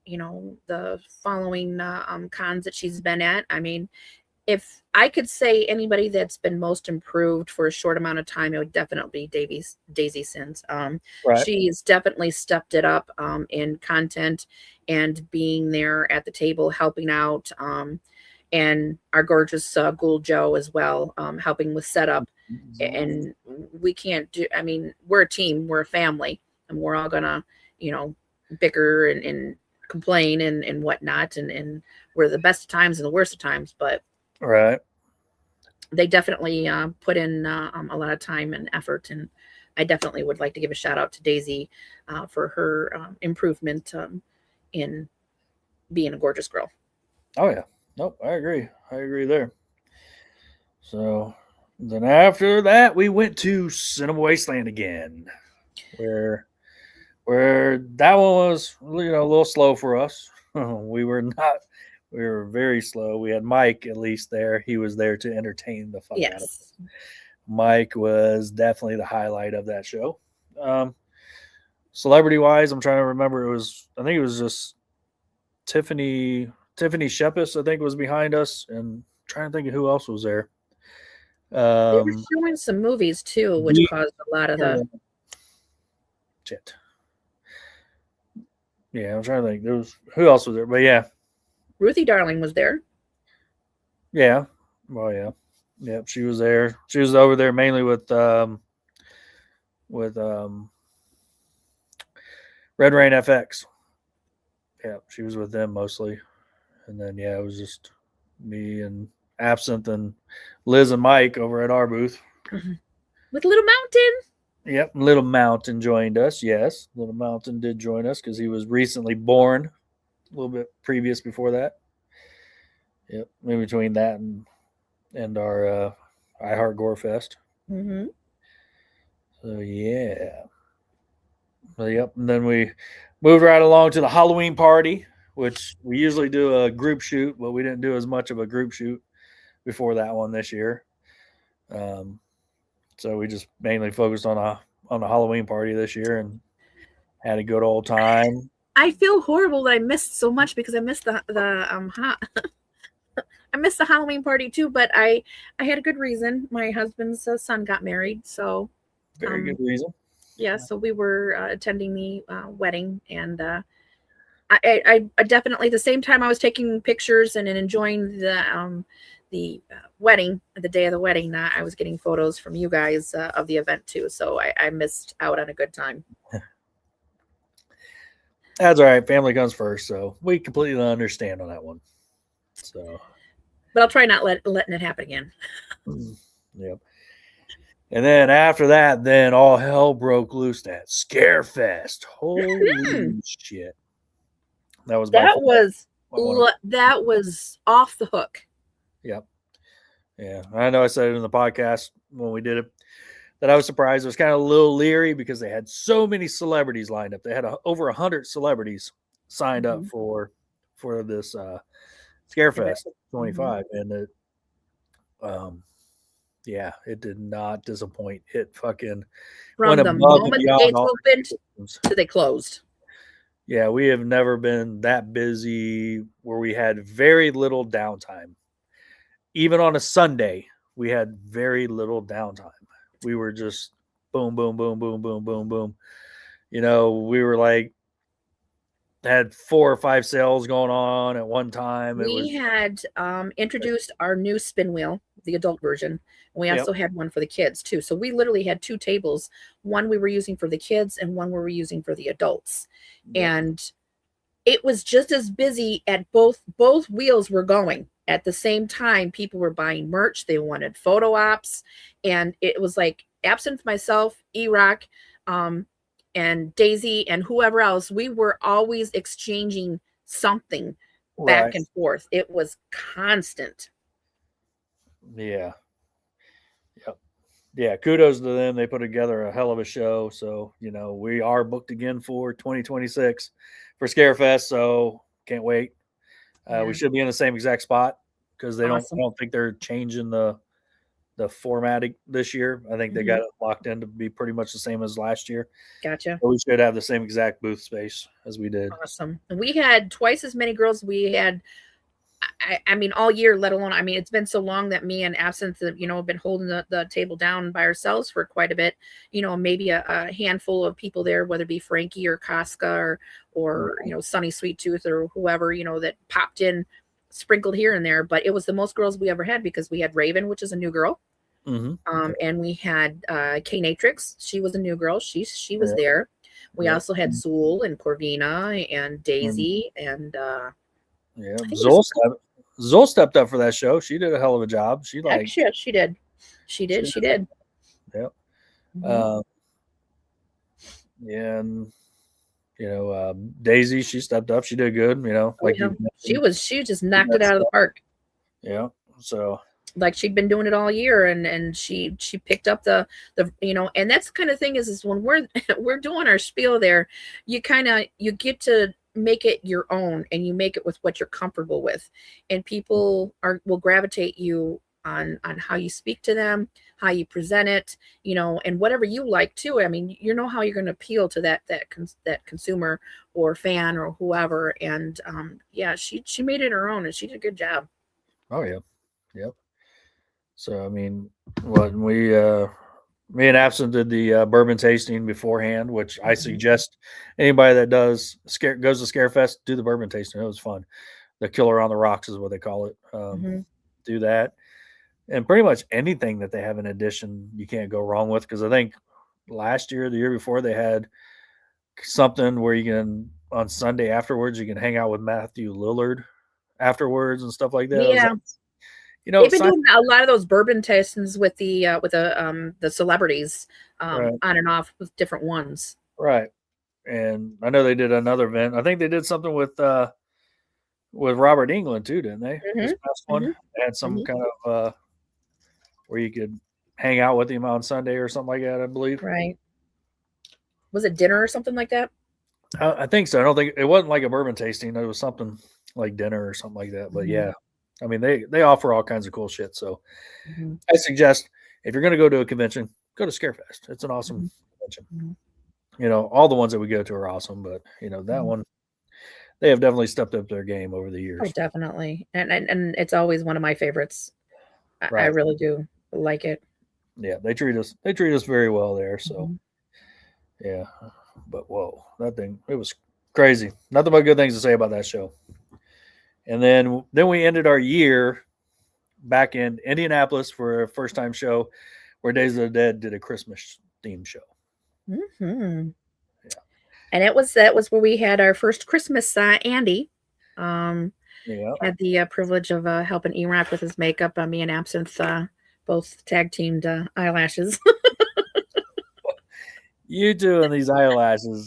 the following cons that she's been at. I mean, if I could say anybody that's been most improved for a short amount of time, it would definitely be Daisy Sins. She's definitely stepped it up in content and being there at the table, helping out, and our gorgeous Ghoul Joe as well, helping with setup. And we can't do, I mean, we're a team, we're a family, and we're all gonna, bicker and complain and whatnot. And we're the best of times and the worst of times, but they definitely put in a lot of time and effort, and I definitely would like to give a shout out to Daisy for her improvement in being a gorgeous girl. Oh yeah, nope, I agree there. So then after that, we went to Cinema Wasteland again, where that one was a little slow for us. We were very slow. We had Mike at least there. He was there to entertain the fun out of us. Mike was definitely the highlight of that show. Celebrity wise, I'm trying to remember. I think it was just Tiffany Tiffany Shepis, I think, was behind us, and I'm trying to think of who else was there. They were showing some movies too, which caused a lot of the shit. Yeah, I'm trying to think. There was who else was there, but yeah, Ruthie Darling was there. yeah, well, yeah, yeah. She was there. She was over there mainly with Red Rain FX. Yeah, she was with them mostly, and then yeah, it was just me and Absinthe and Liz and Mike over at our booth. With Little Mountain. Yep, Little Mountain joined us. Yes, Little Mountain did join us because he was recently born, a little bit previous before that. Yep, in between that and our I Heart Gore Fest. Mm-hmm. So yeah, yep. And then we moved right along to the Halloween party, which we usually do a group shoot, but we didn't do as much of a group shoot before that one this year. So we just mainly focused on the Halloween party this year and had a good old time. I feel horrible that I missed so much because I missed the I missed the Halloween party too, but I had a good reason. My husband's son got married, so Very good reason. Yeah, so we were attending the wedding, and I definitely, at the same time I was taking pictures and enjoying the wedding, the day of the wedding, I was getting photos from you guys of the event too. So I missed out on a good time. That's all right. Family comes first, so we completely understand on that one. So, but I'll try not letting it happen again. Yep. And then after that, then all hell broke loose at Scarefest. Holy shit! That was off the hook. Yep. Yeah, I know I said it in the podcast when we did it that I was surprised. I was kind of a little leery because they had so many celebrities lined up. They had over 100 celebrities signed up for this Scarefest 25, and it yeah, it did not disappoint. It fucking from the moment the gates opened to they closed. Yeah, we have never been that busy where we had very little downtime. Even on a Sunday, we had very little downtime. We were just boom, boom, boom, boom, boom, boom, boom. You know, we were like, had 4 or 5 sales going on at one time. We had introduced our new spin wheel, the adult version. We also had one for the kids too. So we literally had 2 tables. One we were using for the kids and one we were using for the adults. And it was just as busy at both wheels were going. At the same time, people were buying merch. They wanted photo ops. And it was like Absinthe, myself, E-Rock, and Daisy and whoever else, we were always exchanging something back and forth. It was constant. Yeah. Yep. Yeah. Kudos to them. They put together a hell of a show. So, you know, we are booked again for 2026 for Scarefest. So can't wait. We should be in the same exact spot because I don't think they're changing the formatting this year. I think they got it locked in to be pretty much the same as last year. Gotcha. So we should have the same exact booth space as we did. Awesome. And we had twice as many girls we had, I mean, all year, let alone, I mean, it's been so long that me and Absinthe, you know, have been holding the table down by ourselves for quite a bit. You know, maybe a handful of people there, whether it be Frankie or Casca or you know, Sunny Sweet Tooth or whoever, you know, that popped in, sprinkled here and there. But it was the most girls we ever had because we had Raven, which is a new girl. And we had K-Natrix. She was a new girl. She was there. We also had Zool and Corvina and Daisy and Zool stepped up for that show. She did a hell of a job. She did. She did. Yep. And you know, Daisy, she stepped up. She did good. You know, she just knocked it out of the park. Yeah. So like she'd been doing it all year, and she picked up the you know, and that's the kind of thing is when we're doing our spiel there, you get to make it your own, and you make it with what you're comfortable with, and people will gravitate you on how you speak to them, how you present it, and whatever you like too. I mean, how you're going to appeal to that consumer or fan or whoever. And yeah, she made it her own, and she did a good job. Oh yeah, yep. So I mean, what me and Absent did the bourbon tasting beforehand, which I suggest anybody that goes to Scarefest, do the bourbon tasting. It was fun. The Killer on the Rocks is what they call it. Do that, and pretty much anything that they have in addition, you can't go wrong with. Because I think last year, the year before, they had something where you can on Sunday afterwards, you can hang out with Matthew Lillard afterwards and stuff like that. Yeah. They've been doing a lot of those bourbon tastings with the celebrities right. on and off with different ones. Right. And I know they did another event. I think they did something with Robert England too, didn't they? This past one. They had some kind of where you could hang out with him on Sunday or something like that, I believe. Right. Was it dinner or something like that? I think so. I don't think it wasn't like a bourbon tasting. It was something like dinner or something like that. But yeah, I mean, they offer all kinds of cool shit. So I suggest if you're going to go to a convention, go to Scarefest. It's an awesome convention. All the ones that we go to are awesome, but that one, they have definitely stepped up their game over the years. Oh, definitely. And it's always one of my favorites. I really do like it. Yeah, they treat us very well there. So yeah, but whoa, that thing, it was crazy. Nothing but good things to say about that show. And then we ended our year back in Indianapolis for a first time show where Days of the Dead did a Christmas themed show. Yeah. And that was where we had our first Christmas Andy. Had the privilege of helping E-Rock with his makeup. Me and Absinthe both tag teamed eyelashes. You doing these eyelashes,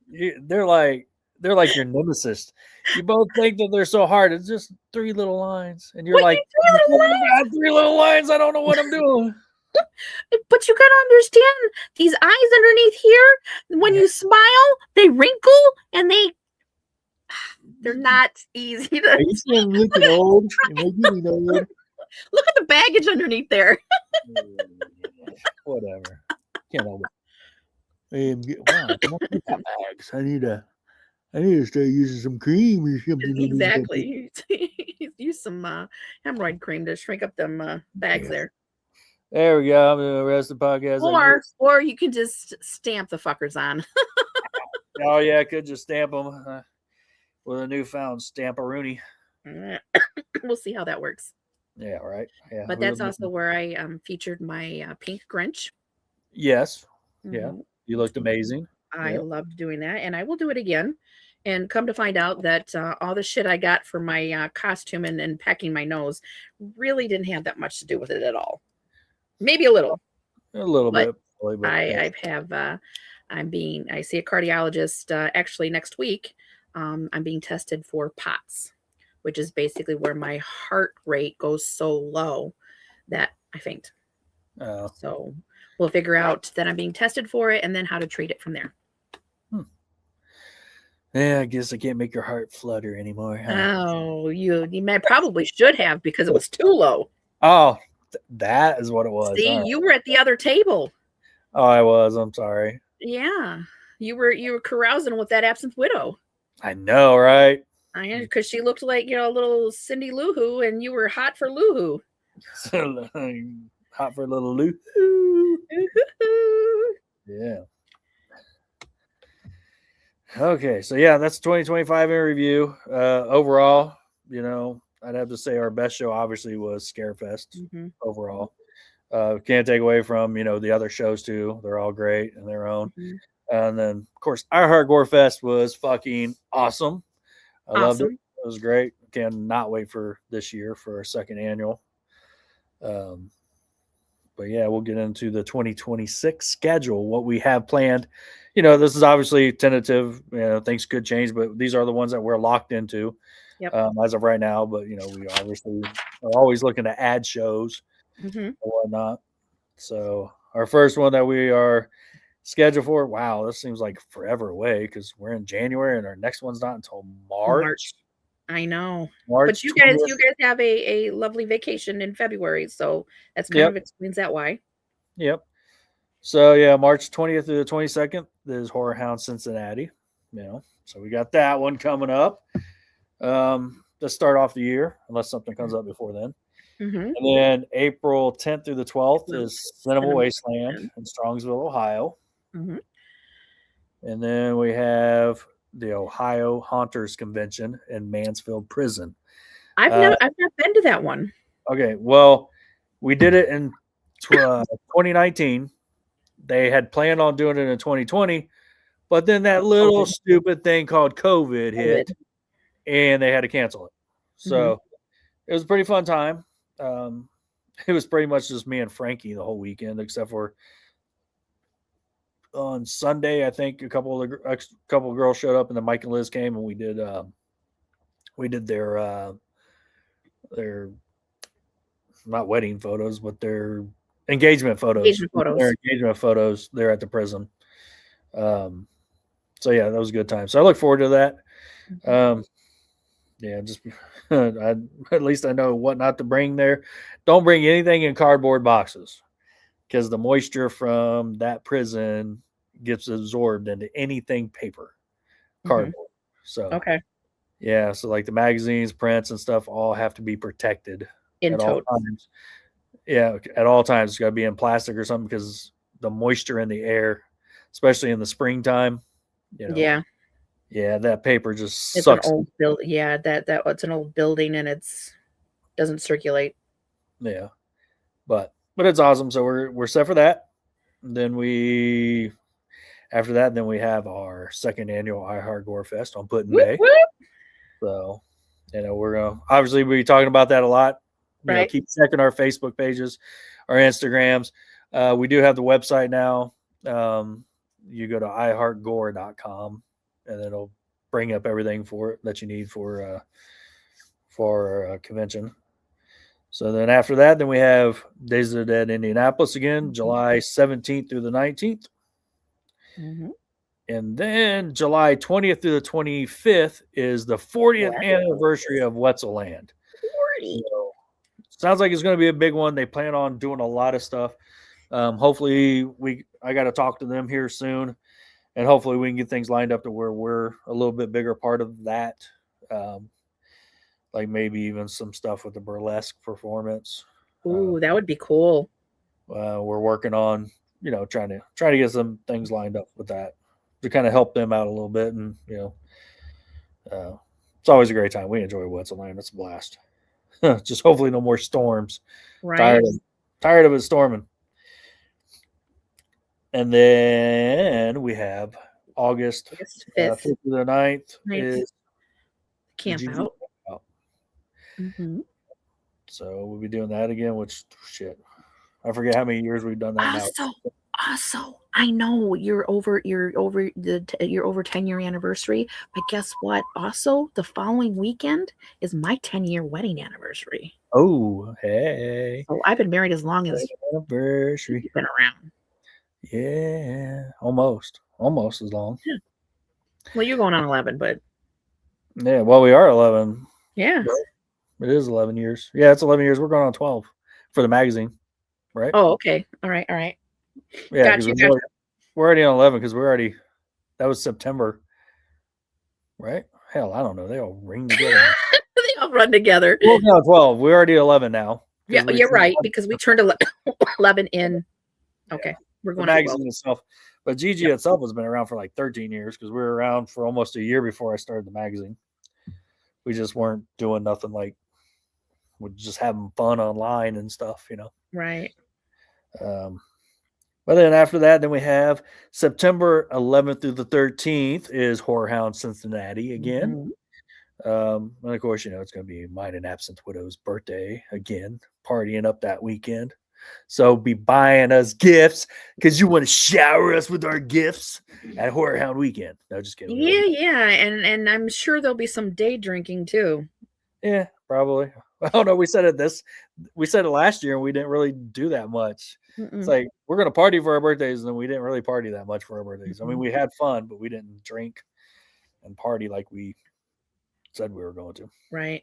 they're like your nemesis. You both think that they're so hard. It's just 3 little lines, and you're like, oh my God, 3 little lines. I don't know what I'm doing. But you gotta understand, these eyes underneath here, when you smile, they wrinkle and they're not easy to. Are you saying looking old? Am I getting old? Look at the baggage underneath there. Whatever. Can't help it. Wow, come on with that bags. I need to start using some cream or something. Exactly. Use some hemorrhoid cream to shrink up them bags there. There we go. I'm gonna rest the podcast. Or you can just stamp the fuckers on. Oh yeah, I could just stamp them with a newfound stamparoonie. We'll see how that works. Yeah, right. Yeah, but that's also where I featured my pink Grinch. Yes. Yeah, you looked amazing. I loved doing that, and I will do it again. And come to find out that all the shit I got for my costume and packing my nose really didn't have that much to do with it at all. Maybe a little bit. I see a cardiologist actually next week. I'm being tested for POTS, which is basically where my heart rate goes so low that I faint. So we'll figure out that I'm being tested for it and then how to treat it from there. Yeah, I guess I can't make your heart flutter anymore. Huh? Oh, you probably should have, because it was too low. Oh, that is what it was. See, you were at the other table. Oh, I was. I'm sorry. Yeah, you were carousing with that absent widow. I know, right? I know, because she looked like a little Cindy Lou Who, and you were hot for Lou Who. Hot for little Lou Who. Yeah. Okay, so yeah, that's 2025 in review. Overall, I'd have to say our best show obviously was Scarefest overall. Can't take away from, the other shows too. They're all great in their own. And then, of course, our Heart Gore Fest was fucking awesome. I loved it. It was great. Cannot wait for this year for our second annual. But yeah, we'll get into the 2026 schedule, what we have planned. This is obviously tentative. Things could change, but these are the ones that we're locked into as of right now. But, we obviously are always looking to add shows and whatnot. So our first one that we are scheduled for, wow, this seems like forever away because we're in January and our next one's not until March. I know. March But you 20th. guys have a lovely vacation in February, so that's kind Yep. of explains that why. Yep. So yeah, March 20th through the 22nd is Horror Hound Cincinnati. So we got that one coming up. To start off the year, unless something comes up before then. Mm-hmm. And then April 10th through the 12th is Cinema Cinema Wasteland Wasteland. in Strongsville, Ohio. Mm-hmm. And then we have the Ohio Haunters Convention in Mansfield Prison. I've not been to that one. Okay, well, we did it in 2019. They had planned on doing it in 2020, but then that little stupid thing called COVID hit, and they had to cancel it. So it was a pretty fun time. It was pretty much just me and Frankie the whole weekend, except for on Sunday, I think a couple of girls showed up, and then Mike and Liz came, and we did their not wedding photos, but their engagement photos. Their engagement photos there at the prison. So yeah, that was a good time. So I look forward to that. Yeah, just at least I know what not to bring there. Don't bring anything in cardboard boxes, because the moisture from that prison gets absorbed into anything paper, cardboard. So okay, yeah, so like the magazines, prints, and stuff all have to be protected in at all times. Yeah, at all times it's got to be in plastic or something, because the moisture in the air, especially in the springtime, yeah, that paper just it's sucks. An old building. Yeah, that it's an old building and it's doesn't circulate. Yeah, but it's awesome. So we're set for that. And then after that, we have our second annual iHeart Gore Fest on Put-in-Bay. So we're gonna obviously be talking about that a lot. Right. Keep checking our Facebook pages, our Instagrams. We do have the website now. You go to iHeartGore.com, and it'll bring up everything for it that you need for our convention. So then after that, then we have Days of the Dead Indianapolis again, July 17th through the 19th. And then July 20th through the 25th is the 40th anniversary of Wetzelland. 40. So, sounds like it's going to be a big one. They plan on doing a lot of stuff. Hopefully I got to talk to them here soon, and hopefully we can get things lined up to where we're a little bit bigger part of that. Like maybe even some stuff with the burlesque performance. Ooh, that would be cool. We're working on, trying to get some things lined up with that to kind of help them out a little bit. And, it's always a great time. We enjoy Wetzelland. It's a blast. Just hopefully no more storms. Right. Tired of it storming. And then we have August 5th through the 9th is Camp Out. So we'll be doing that again, which shit, I forget how many years we've done that now. Also, I know you're over 10-year anniversary, but guess what? Also, the following weekend is my 10-year wedding anniversary. Oh, hey! So I've been married as long as anniversary. You've been around. Yeah, almost as long. Yeah. Well, you're going on 11, but yeah, well, we are 11. Yeah. It is 11 years. Yeah, it's 11 years. We're going on 12 for the magazine, right? Oh, okay. All right. Yeah, we're already on 11 because that was September, right? Hell, I don't know. They all ring together. They all run together. We're on 12. We're already 11 now. Yeah, you're right, because we turned 11 in. Okay, yeah. We're going the magazine itself. But GG itself has been around for like 13 years, because we were around for almost a year before I started the magazine. We just weren't doing nothing, like we're just having fun online and stuff, Right. But then after that, then we have September 11th through the 13th is Horror Hound Cincinnati again. And of course, it's going to be mine and Absent Widow's birthday again, partying up that weekend. So be buying us gifts, because you want to shower us with our gifts at Horror Hound weekend. No, just kidding. Yeah. And I'm sure there'll be some day drinking too. Yeah, probably. I don't know. We said it last year, and we didn't really do that much. It's like, we're going to party for our birthdays, and then we didn't really party that much for our birthdays. I mean, we had fun, but we didn't drink and party like we said we were going to. Right.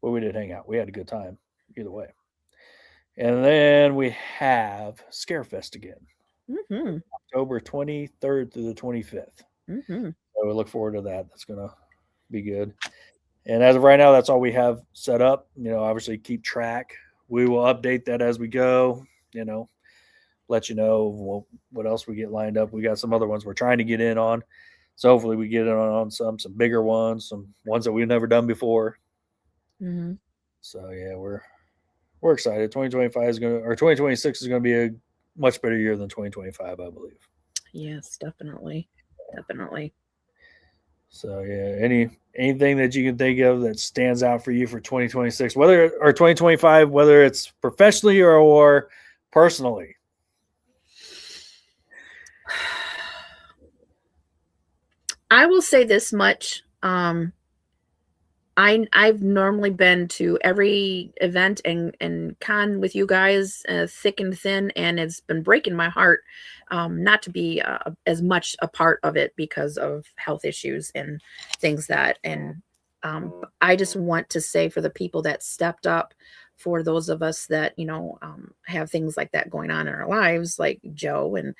But we did hang out. We had a good time either way. And then we have Scarefest again, Mm-hmm. October 23rd through the 25th. Mm-hmm. So we look forward to that. That's going to be good. And as of right now, that's all we have set up. Obviously keep track. We will update that as we go, let you know what else we get lined up. We got some other ones we're trying to get in on. So hopefully we get in on some bigger ones, some ones that we've never done before. Mm-hmm. So yeah, we're excited. 2026 is going to be a much better year than 2025, I believe. Yes, definitely. Definitely. So yeah, anything that you can think of that stands out for you for 2026, or 2025, whether it's professionally or personally? I will say this much. I've normally been to every event and con with you guys, thick and thin, and it's been breaking my heart not to be as much a part of it because of health issues and things and I just want to say, for the people that stepped up, for those of us that have things like that going on in our lives, like Joe and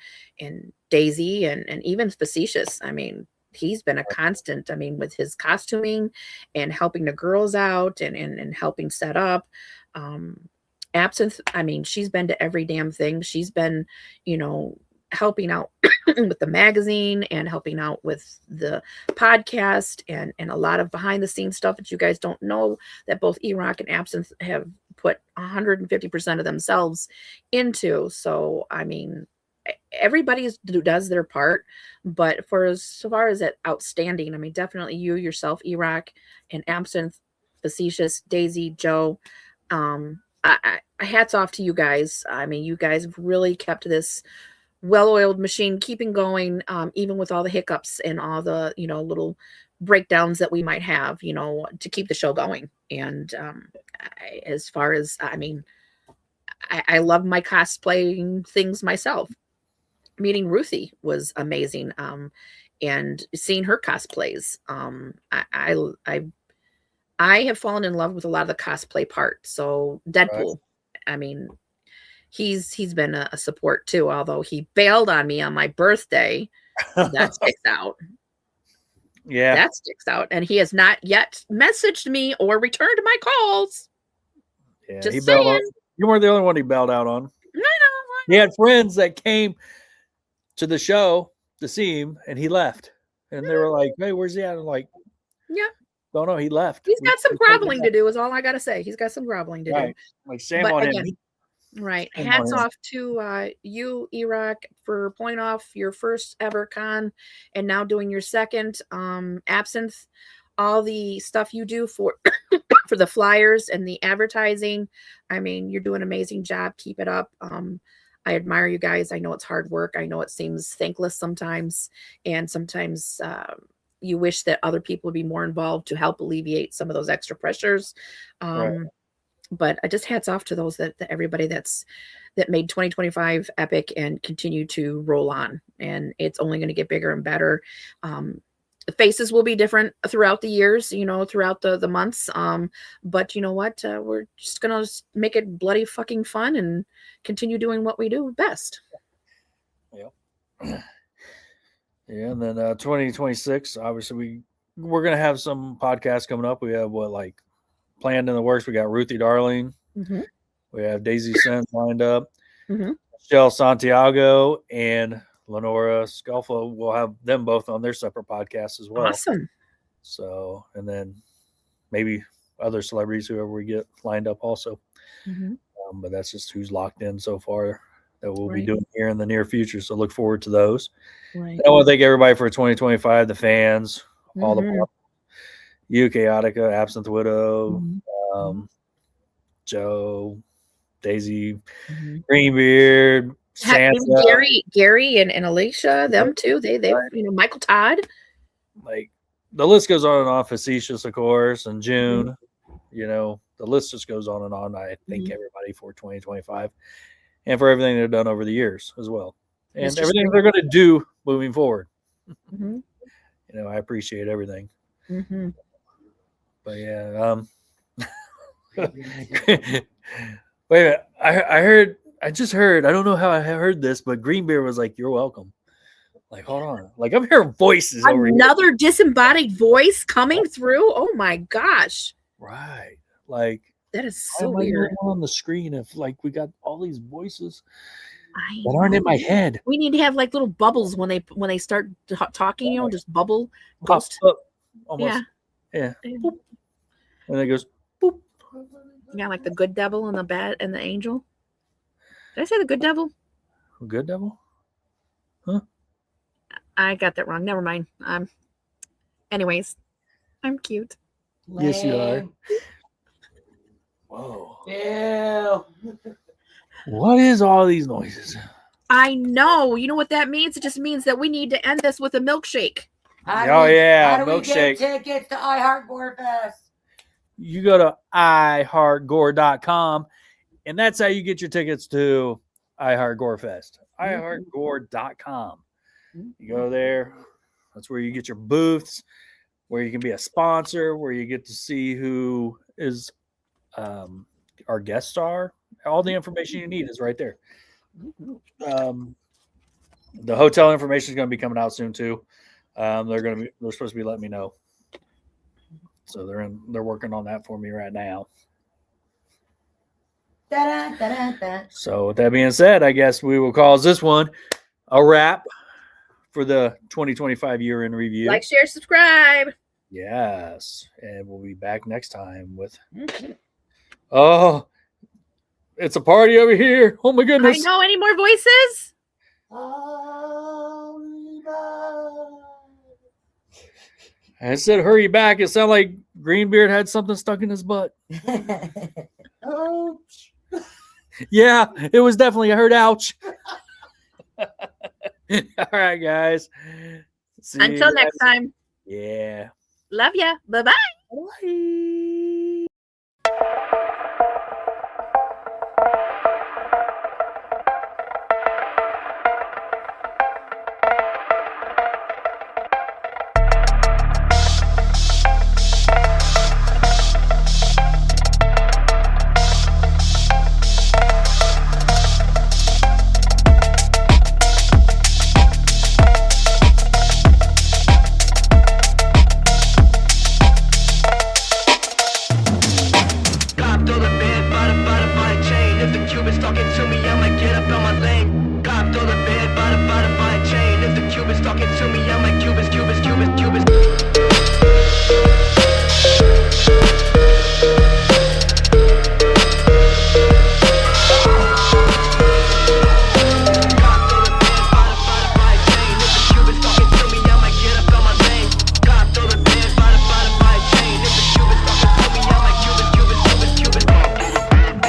Daisy and even Facetious. I mean, he's been a constant. I mean, with his costuming and helping the girls out and helping set up. Absinthe, I mean, she's been to every damn thing. She's been, helping out with the magazine and helping out with the podcast and a lot of behind the scenes stuff that you guys don't know, that both E-Rock and Absinthe have put 150% of themselves into. So, I mean, everybody does their part, but so far as that outstanding, I mean, definitely you yourself, E-Rock, and Absinthe, Facetious, Daisy, Joe, I hats off to you guys. I mean, you guys have really kept this well-oiled machine keeping going, even with all the hiccups and all the little breakdowns that we might have, to keep the show going. And as far as, I mean, I love my cosplaying things myself. Meeting Ruthie was amazing, and seeing her cosplays. I have fallen in love with a lot of the cosplay part. So Deadpool, right. I mean, he's been a support too, although he bailed on me on my birthday. That sticks out. Yeah, that sticks out, and he has not yet messaged me or returned my calls. Yeah, just saying. You weren't the only one he bailed out on. I know. He had friends that came to the show to see him, and he left. And they were like, "Hey, where's he at?" I'm like, "Yeah, don't know. He left. He's got some groveling to do. Is all I got to say. He's got some groveling to do. Like shame on him. Right. Hats off to you, E-Rock, for pulling off your first ever con and now doing your second. Absinthe, all the stuff you do for for the flyers and the advertising. I mean, you're doing an amazing job. Keep it up. I admire you guys. I know it's hard work. I know it seems thankless sometimes. And sometimes you wish that other people would be more involved to help alleviate some of those extra pressures. Right. But I just hats off to those that everybody that made 2025 epic and continue to roll on. And it's only going to get bigger and better. The faces will be different throughout the years, throughout the months. But you know what? We're just going to make it bloody fucking fun and continue doing what we do best. Yeah. Yeah. And then 2026, obviously we're going to have some podcasts coming up. We have planned in the works. We got Ruthie Darling. Mm-hmm. We have Daisy Sense lined up. Mm-hmm. Michelle Santiago and Lenora Sculfo. We'll have them both on their separate podcasts as well. Awesome. So, and then maybe other celebrities, whoever we get lined up also. Mm-hmm. But that's just who's locked in so far that we'll be doing here in the near future. So look forward to those. Right. I want to thank everybody for 2025, the fans, all the you, Chaotica, Absinthe Widow, Joe, Daisy, Greenbeard, Santa, Gary and Alicia, them too. They Michael Todd. Like the list goes on and on. Facetious, of course, and June. The list just goes on and on. I thank everybody for 2025 and for everything they've done over the years as well, and everything they're going to do moving forward. I appreciate everything. But yeah, wait a minute. I just heard, I don't know how I heard this, but Greenbeard was like, "You're welcome." Like, hold on. Like, I'm hearing voices over here. Another disembodied voice coming through. Oh my gosh. Right. Like, That is why so am I weird. going on the screen if like we got all these voices I that aren't in know. my head? We need to have like little bubbles when they start talking, you know, just bubble Pops ghost. up almost. Yeah. Yeah. Boop. And it goes boop. Yeah, like the good devil and the bad and the angel. Did I say the good devil? Good devil? I got that wrong. Never mind. Anyways, I'm cute. Yes, you are. Lame. Whoa. Ew. What is all these noises? I know. You know what that means? It just means that we need to end this with a milkshake. How do Oh, we- yeah, How do we milkshake. get tickets to iHeartGore Fest? You go to iHeartGore.com, and that's how you get your tickets to iHeartGore Fest. iHeartGore.com. You go there. That's where you get your booths, where you can be a sponsor, where you get to see who is our guest star. All the information you need is right there. The hotel information is going to be coming out soon too. They're supposed to be letting me know. So they're working on that for me right now. Da-da, da-da, da. So with that being said, I guess we will call this one a wrap for the 2025 year in review. Like, share, subscribe. Yes. And we'll be back next time with oh, it's a party over here. Oh my I goodness. know. Any more voices? I said hurry back. It sounded like Greenbeard had something stuck in his butt. Ouch. Yeah, it was definitely, I heard ouch. All right, guys. See Until you next time. Yeah. Love ya. Bye-bye. Bye. Copped all the bed, by chain. If the Cubans talking to me, I'ma get up on my lane. Copped all the bed, by chain. If the Cubans talking to me, I'm like Cubans, Cubans, Cubans, Cubans. Copped all the bed, by chain. If the Cubans talking to me, I'ma get up on my lane. Copped all the bed, by chain. If the Cubans talking to me, I'm like Cubans, Cubans, Cubans, Cubans.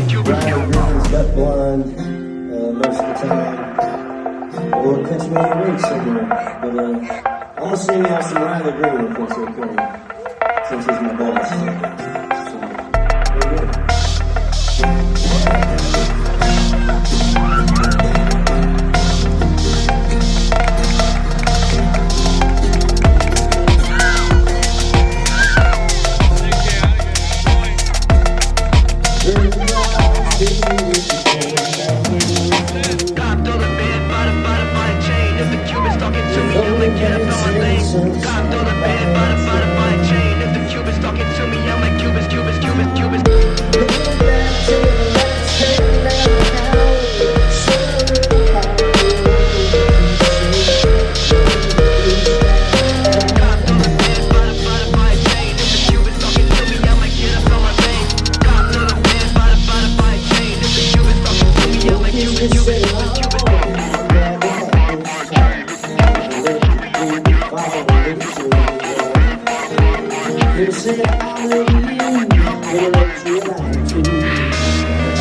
Got blind most of the time, or catch me in a ring somewhere. But I'm gonna sing out some Riley Green if that's okay, since he's my boss. So, there you go. Copped all the bed, by chain. If the Cubans talking to me, I'ma get up on my lane. Copped all the bed, by chain. If the Cubans talking Here to say I love you, but I love you too.